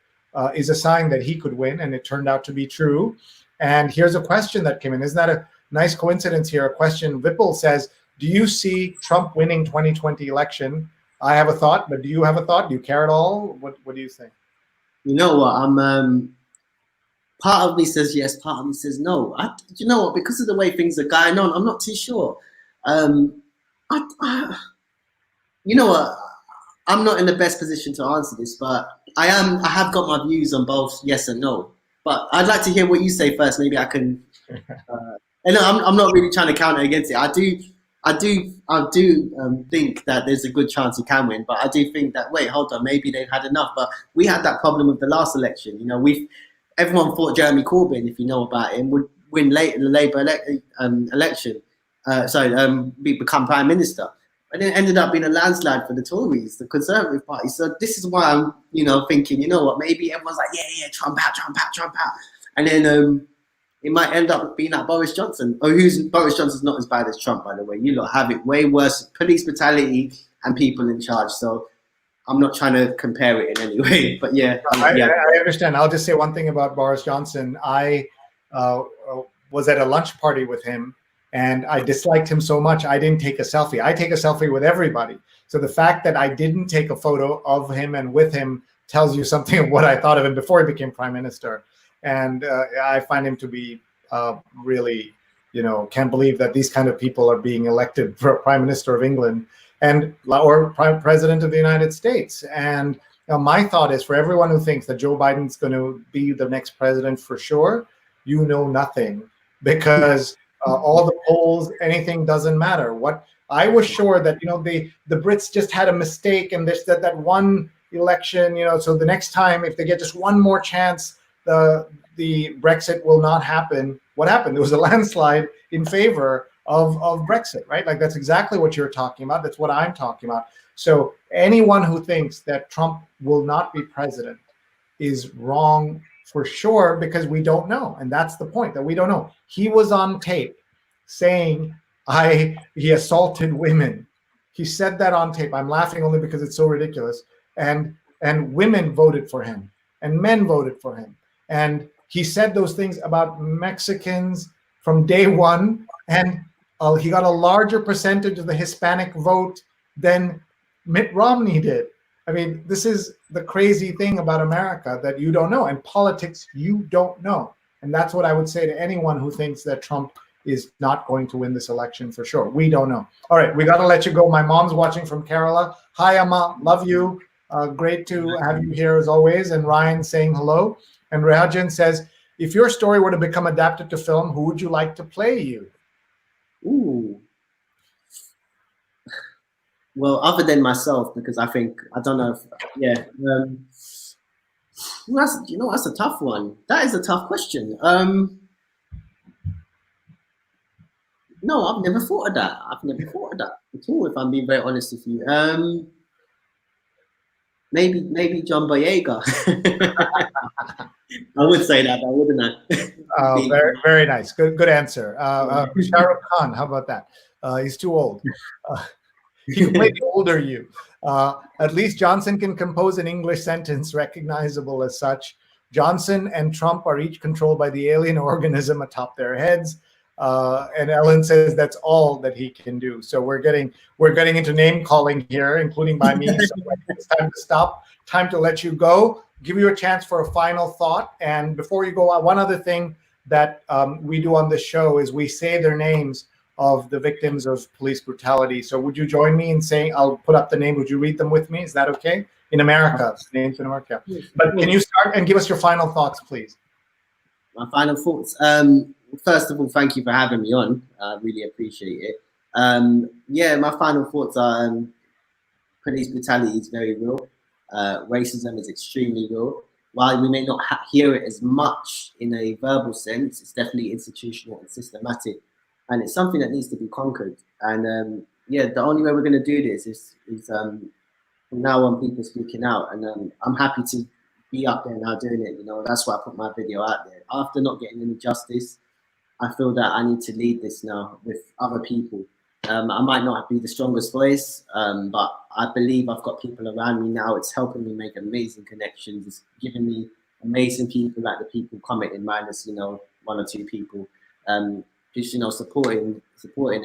is a sign that he could win, and it turned out to be true. And here's a question that came in. Isn't that a nice coincidence here? A question, Vipul says, do you see Trump winning 2020 election? I have a thought, but do you have a thought? Do you care at all? What do you think? You know what? Part of me says yes, part of me says no. You know what? Because of the way things are going on, I'm not too sure. You know what? I'm not in the best position to answer this, but I have got my views on both yes and no. But I'd like to hear what you say first. Maybe I can. And I'm not really trying to counter against it. I do. I do think that there's a good chance he can win, but I do think that, wait, hold on, maybe they've had enough. But we had that problem with the last election. You know, everyone thought Jeremy Corbyn, if you know about him, would win late in the Labour election. Become Prime Minister. And it ended up being a landslide for the Tories, the Conservative Party. So this is why I'm, thinking, you know what, maybe everyone's like, yeah, Trump out. And then it might end up being like Boris Johnson. Boris Johnson's not as bad as Trump, by the way. You lot have it way worse, police brutality and people in charge. So I'm not trying to compare it in any way, but yeah. I understand. I'll just say one thing about Boris Johnson. I was at a lunch party with him, and I disliked him so much, I didn't take a selfie. I take a selfie with everybody. So the fact that I didn't take a photo of him and with him tells you something of what I thought of him before he became prime minister. And I find him to be really, can't believe that these kind of people are being elected for prime minister of England or prime president of the United States. And my thought is, for everyone who thinks that Joe Biden's going to be the next president for sure, you know nothing, because all the polls, anything doesn't matter. What I was sure that, the Brits just had a mistake and that one election, so the next time, if they get just one more chance, the Brexit will not happen. What happened? There was a landslide in favor of Brexit, right? Like, that's exactly what you're talking about. That's what I'm talking about. So anyone who thinks that Trump will not be president is wrong for sure, because we don't know. And that's the point, that we don't know. He was on tape saying he assaulted women. He said that on tape. I'm laughing only because it's so ridiculous. And women voted for him, and men voted for him. And he said those things about Mexicans from day one, and he got a larger percentage of the Hispanic vote than Mitt Romney did. I mean, this is the crazy thing about America, that you don't know. And politics, you don't know. And that's what I would say to anyone who thinks that Trump is not going to win this election for sure. We don't know. All right, we got to let you go. My mom's watching from Kerala. Hi, Amma. Love you. Great to have you here as always. And Ryan saying hello. And Rajan says, if your story were to become adapted to film, who would you like to play you? Ooh. Well, other than myself, because I don't know that's a tough one. That is a tough question. No, I've never thought of that. At all, if I'm being very honest with you. Maybe John Boyega. I would say that, wouldn't I? Very, very nice. Good answer. Shah Rukh Khan, how about that? He's too old. He can play the older you. At least Johnson can compose an English sentence recognizable as such. Johnson and Trump are each controlled by the alien organism atop their heads. And Ellen says that's all that he can do. So we're getting into name calling here, including by me. So it's time to stop. Time to let you go. Give you a chance for a final thought. And before you go, one other thing that we do on this show is we say their names of the victims of police brutality. So would you join me in saying, I'll put up the name. Would you read them with me? Is that okay? In America, names in America. But can you start and give us your final thoughts, please? My final thoughts. First of all, thank you for having me on. I really appreciate it. My final thoughts are police brutality is very real. Racism is extremely real. While we may not hear it as much in a verbal sense, it's definitely institutional and systematic. And it's something that needs to be conquered. And the only way we're going to do this is from now on, people speaking out. And I'm happy to be up there now doing it. That's why I put my video out there. After not getting any justice, I feel that I need to lead this now with other people. I might not be the strongest voice, but I believe I've got people around me now. It's helping me make amazing connections. It's giving me amazing people, like the people commenting minus, one or two people. Just supporting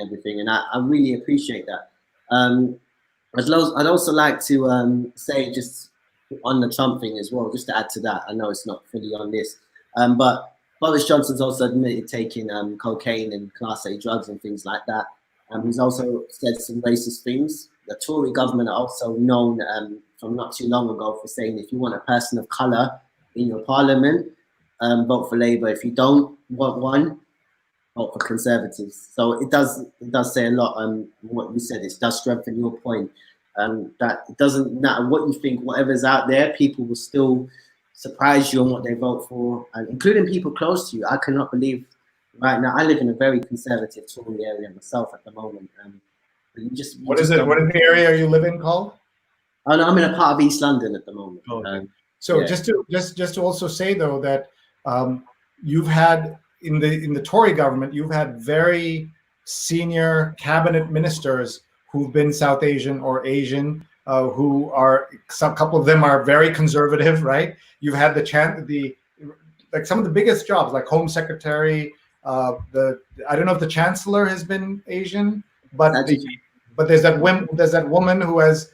everything, and I really appreciate that. I'd also like to say, just on the Trump thing as well, just to add to that. I know it's not fully on this, but Boris Johnson's also admitted taking cocaine and Class A drugs and things like that. He's also said some racist things. The Tory government are also known from not too long ago for saying, if you want a person of colour in your parliament, vote for Labour. If you don't want one, vote for Conservatives. So it does say a lot. What you said, it does strengthen your point. That it doesn't matter what you think, whatever's out there, people will still surprise you on what they vote for, and including people close to you. I cannot believe right now. I live in a very conservative Tory area myself at the moment. What is it? What is the area you live in called? Oh, no, I'm in a part of East London at the moment. Okay. So yeah. just to also say though that you've had in the Tory government, you've had very senior cabinet ministers who've been South Asian or Asian, who are a couple of them are very conservative, right? You've had like some of the biggest jobs, like Home Secretary. I don't know if the Chancellor has been Asian, but there's that woman who's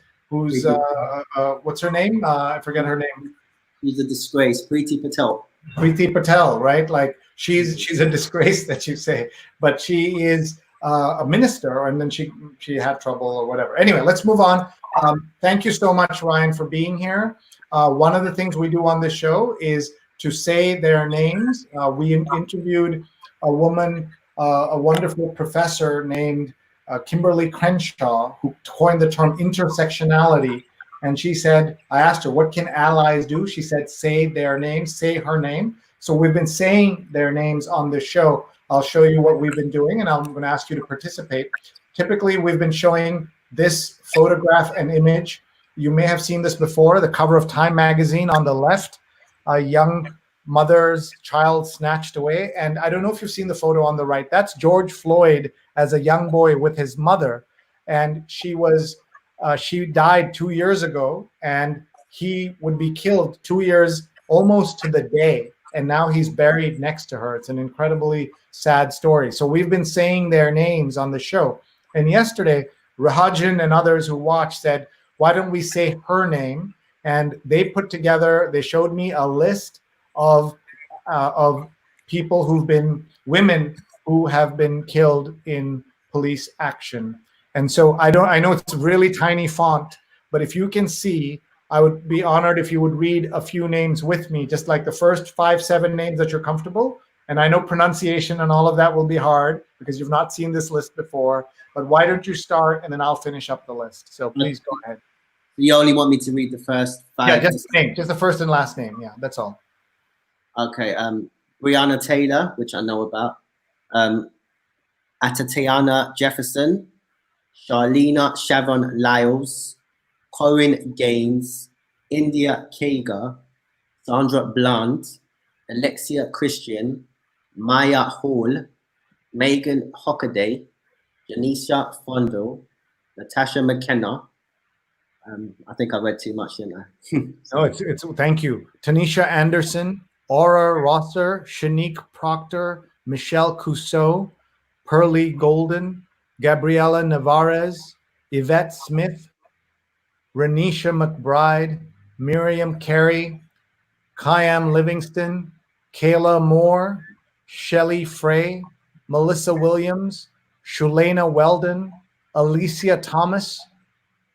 what's her name? I forget her name. She's a disgrace, Preeti Patel. Preeti Patel, right? Like she's a disgrace that you say, but she is a minister, and then she had trouble or whatever. Anyway, let's move on. Thank you so much, Ryan, for being here. One of the things we do on this show is to say their names. We interviewed a woman, a wonderful professor named Kimberly Crenshaw, who coined the term intersectionality. And she said, I asked her, what can allies do? She said, say their name, say her name. So we've been saying their names on this show. I'll show you what we've been doing, and I'm going to ask you to participate. Typically, we've been showing this photograph and image. You may have seen this before, the cover of Time magazine on the left, a young mother's child snatched away. And I don't know if you've seen the photo on the right. That's George Floyd as a young boy with his mother. And she died 2 years ago, and he would be killed 2 years almost to the day. And now he's buried next to her. It's an incredibly sad story. So we've been saying their names on the show. And yesterday, Rajan and others who watched said, why don't we say her name? And they showed me a list of people women who have been killed in police action. And so I know it's really tiny font, but if you can see, I would be honored if you would read a few names with me, just like the first 5-7 names that you're comfortable. And I know pronunciation and all of that will be hard because you've not seen this list before, but why don't you start and then I'll finish up the list. So please go ahead. You only want me to read the first 5? Yeah, just the name, just the first and last name. Yeah, that's all. Okay. Breonna Taylor, which I know about. Atatiana Jefferson, Charlena Shavon Lyles, Corinne Gaines, India Kager, Sandra Blunt, Alexia Christian, Maya Hall, Megan Hockaday, Janisha Fondle, Natasha McKenna. I think I read too much, didn't I? No, it's thank you. Tanisha Anderson, Aura Rosser, Shanique Proctor, Michelle Cousseau, Pearlie Golden, Gabriela Navarez, Yvette Smith, Renisha McBride, Miriam Carey, Kayam Livingston, Kayla Moore, Shelley Frey, Melissa Williams, Shulena Weldon, Alicia Thomas,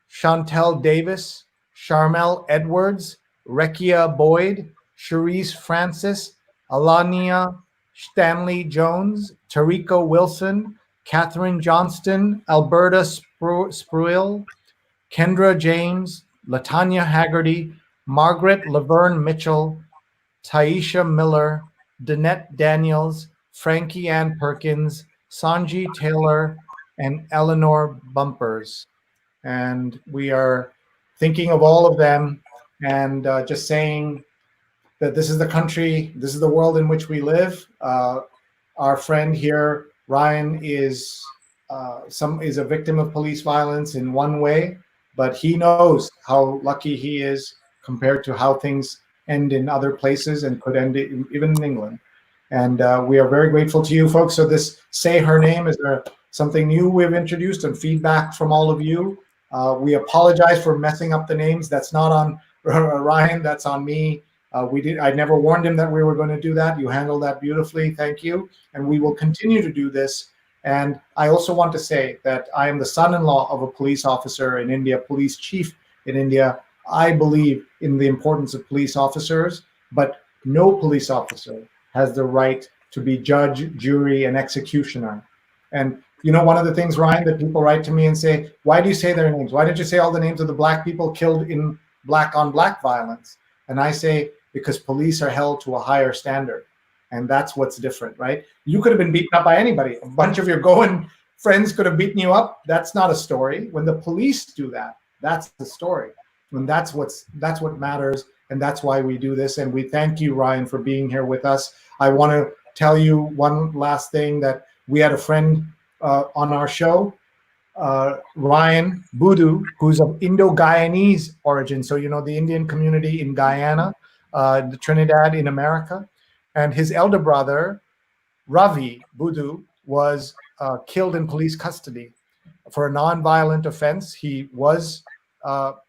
Chantel Davis, Charmel Edwards, Rekia Boyd, Cherise Francis, Alania Stanley Jones, Tariko Wilson, Catherine Johnston, Alberta Spruill, Kendra James, Latanya Haggerty, Margaret Laverne Mitchell, Taisha Miller, Danette Daniels, Frankie Ann Perkins, Sanji Taylor, and Eleanor Bumpers. And we are thinking of all of them and just saying that this is the country, this is the world in which we live. Our friend here, Ryan, is a victim of police violence in one way, but he knows how lucky he is compared to how things end in other places and could end even in England. And we are very grateful to you folks. So this Say Her Name, is there something new we've introduced and feedback from all of you? We apologize for messing up the names. That's not on Ryan, that's on me. I never warned him that we were going to do that. You handled that beautifully. Thank you. And we will continue to do this. And I also want to say that I am the son-in-law of a police officer in India, police chief in India. I believe in the importance of police officers, but no police officer has the right to be judge, jury, and executioner. And you know, one of the things, Ryan, that people write to me and say, why do you say their names? Why did you say all the names of the black people killed in black on black violence? And I say, because police are held to a higher standard. And that's what's different, right? You could have been beaten up by anybody. A bunch of your Goan friends could have beaten you up. That's not a story. When the police do that, that's the story. And that's what matters. And that's why we do this. And we thank you, Ryan, for being here with us. I want to tell you one last thing, that we had a friend on our show, Ryan Budu, who's of Indo-Guyanese origin. So, you know, the Indian community in Guyana, the Trinidad in America. And his elder brother, Ravi Budu, was killed in police custody for a non-violent offense. He was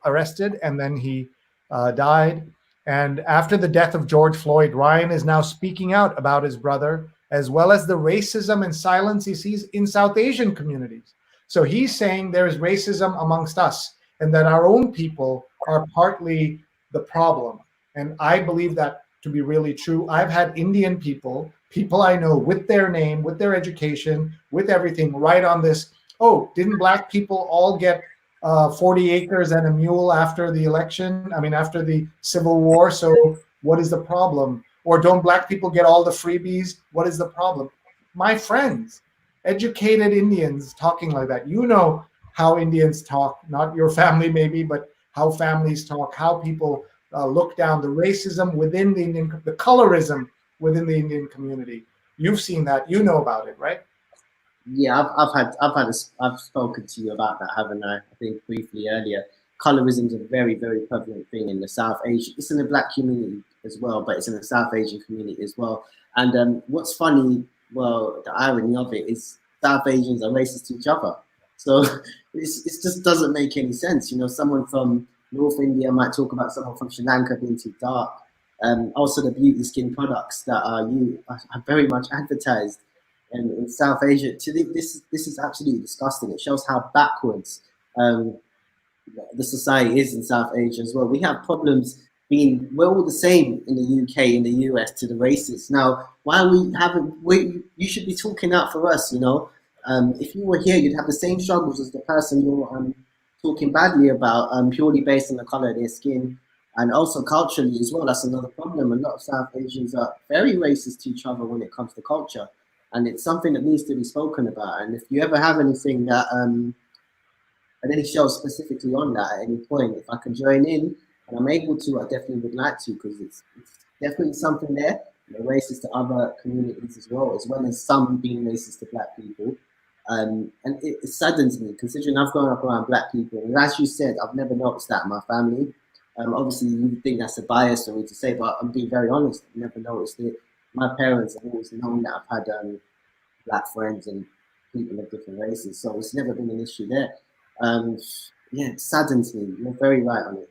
arrested and then he died. And after the death of George Floyd, Ryan is now speaking out about his brother, as well as the racism and silence he sees in South Asian communities. So he's saying there's racism amongst us and that our own people are partly the problem. And I believe that to be really true. I've had Indian people I know with their name, with their education, with everything, right on this, oh, didn't black people all get 40 acres and a mule after the election? I mean, after the Civil War. So what is the problem? Or don't black people get all the freebies? What is the problem? My friends, educated Indians talking like that. You know how Indians talk, not your family maybe, but how families talk, how people look down, the racism within the Indian, the colorism within the Indian community. You've seen that, you know about it, right? Yeah, I've spoken to you about that, haven't I? I think briefly earlier. Colorism is a very, very prevalent thing in the South Asian. It's in the black community as well, but it's in the South Asian community as well. And what's funny, well, the irony of it is South Asians are racist to each other. So it just doesn't make any sense. You know, someone from North India might talk about someone from Sri Lanka being too dark. Also, the beauty skin products that are very much advertised in South Asia. This is absolutely disgusting. It shows how backwards the society is in South Asia as well. We have problems we're all the same in the UK, in the US, to the racists. Now, why you should be talking out for us, you know. If you were here, you'd have the same struggles as the person you're talking badly about, purely based on the color of their skin. And also culturally as well, that's another problem. A lot of South Asians are very racist to each other when it comes to culture. And it's something that needs to be spoken about. And if you ever have anything that, and any show specifically on that at any point, if I can join in and I'm able to, I definitely would like to, because it's definitely something there. They're racist to other communities as well as some being racist to black people. And it saddens me, considering I've grown up around black people. And as you said, I've never noticed that in my family. Obviously, you think that's a bias for me to say, but I'm being very honest. I've never noticed it. My parents have always known that I've had black friends and people of different races, so it's never been an issue there. Yeah, it saddens me. You're very right on it.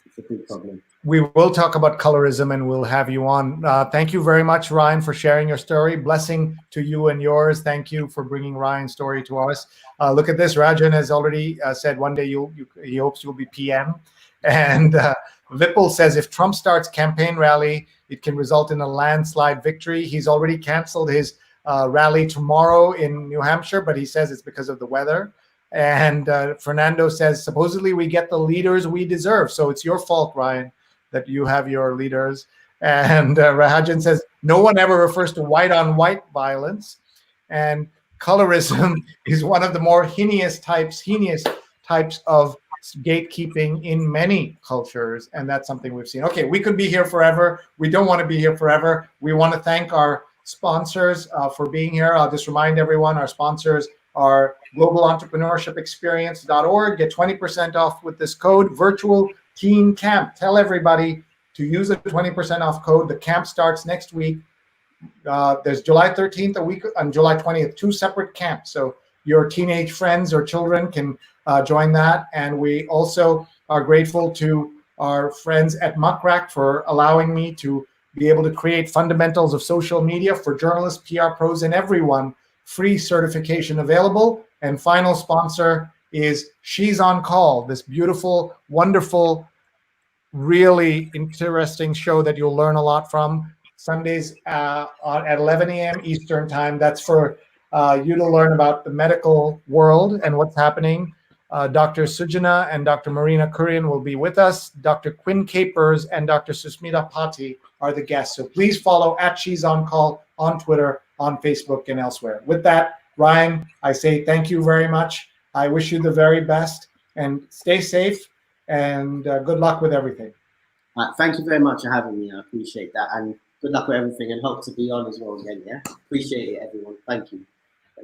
It's a big problem. We will talk about colorism and we'll have you on. Thank you very much, Ryan, for sharing your story. Blessing to you and yours. Thank you for bringing Ryan's story to us. Look at this. Rajan has already said one day he hopes you'll be PM. And Vipul says, if Trump starts campaign rally, it can result in a landslide victory. He's already canceled his rally tomorrow in New Hampshire, but he says it's because of the weather. And Fernando says, supposedly we get the leaders we deserve. So it's your fault, Ryan, that you have your leaders. And Rajan says, no one ever refers to white on white violence. And colorism is one of the more heinous types of gatekeeping in many cultures, and that's something we've seen. Okay, we could be here forever. We don't want to be here forever. We want to thank our sponsors for being here. I'll just remind everyone, our sponsors are globalentrepreneurshipexperience.org. Get 20% off with this code, Virtual Teen Camp. Tell everybody to use the 20% off code. The camp starts next week. There's July 13th, a week on July 20th, 2 separate camps. So your teenage friends or children can join that. And we also are grateful to our friends at Muckrack for allowing me to be able to create fundamentals of social media for journalists, PR pros, and everyone. Free certification available. And final sponsor is She's on Call, this beautiful, wonderful, really interesting show that you'll learn a lot from. Sundays at 11 a.m. Eastern time. That's for you to learn about the medical world and what's happening. Dr. Sujana and Dr. Marina Kurian will be with us. Dr. Quinn Capers and Dr. Susmita Pati are the guests. So please follow at She's On Call on Twitter, on Facebook, and elsewhere. With that, Ryan, I say thank you very much. I wish you the very best and stay safe and good luck with everything. Thank you very much for having me. I appreciate that. And good luck with everything and hope to be on as well again. Yeah. Appreciate it, everyone. Thank you.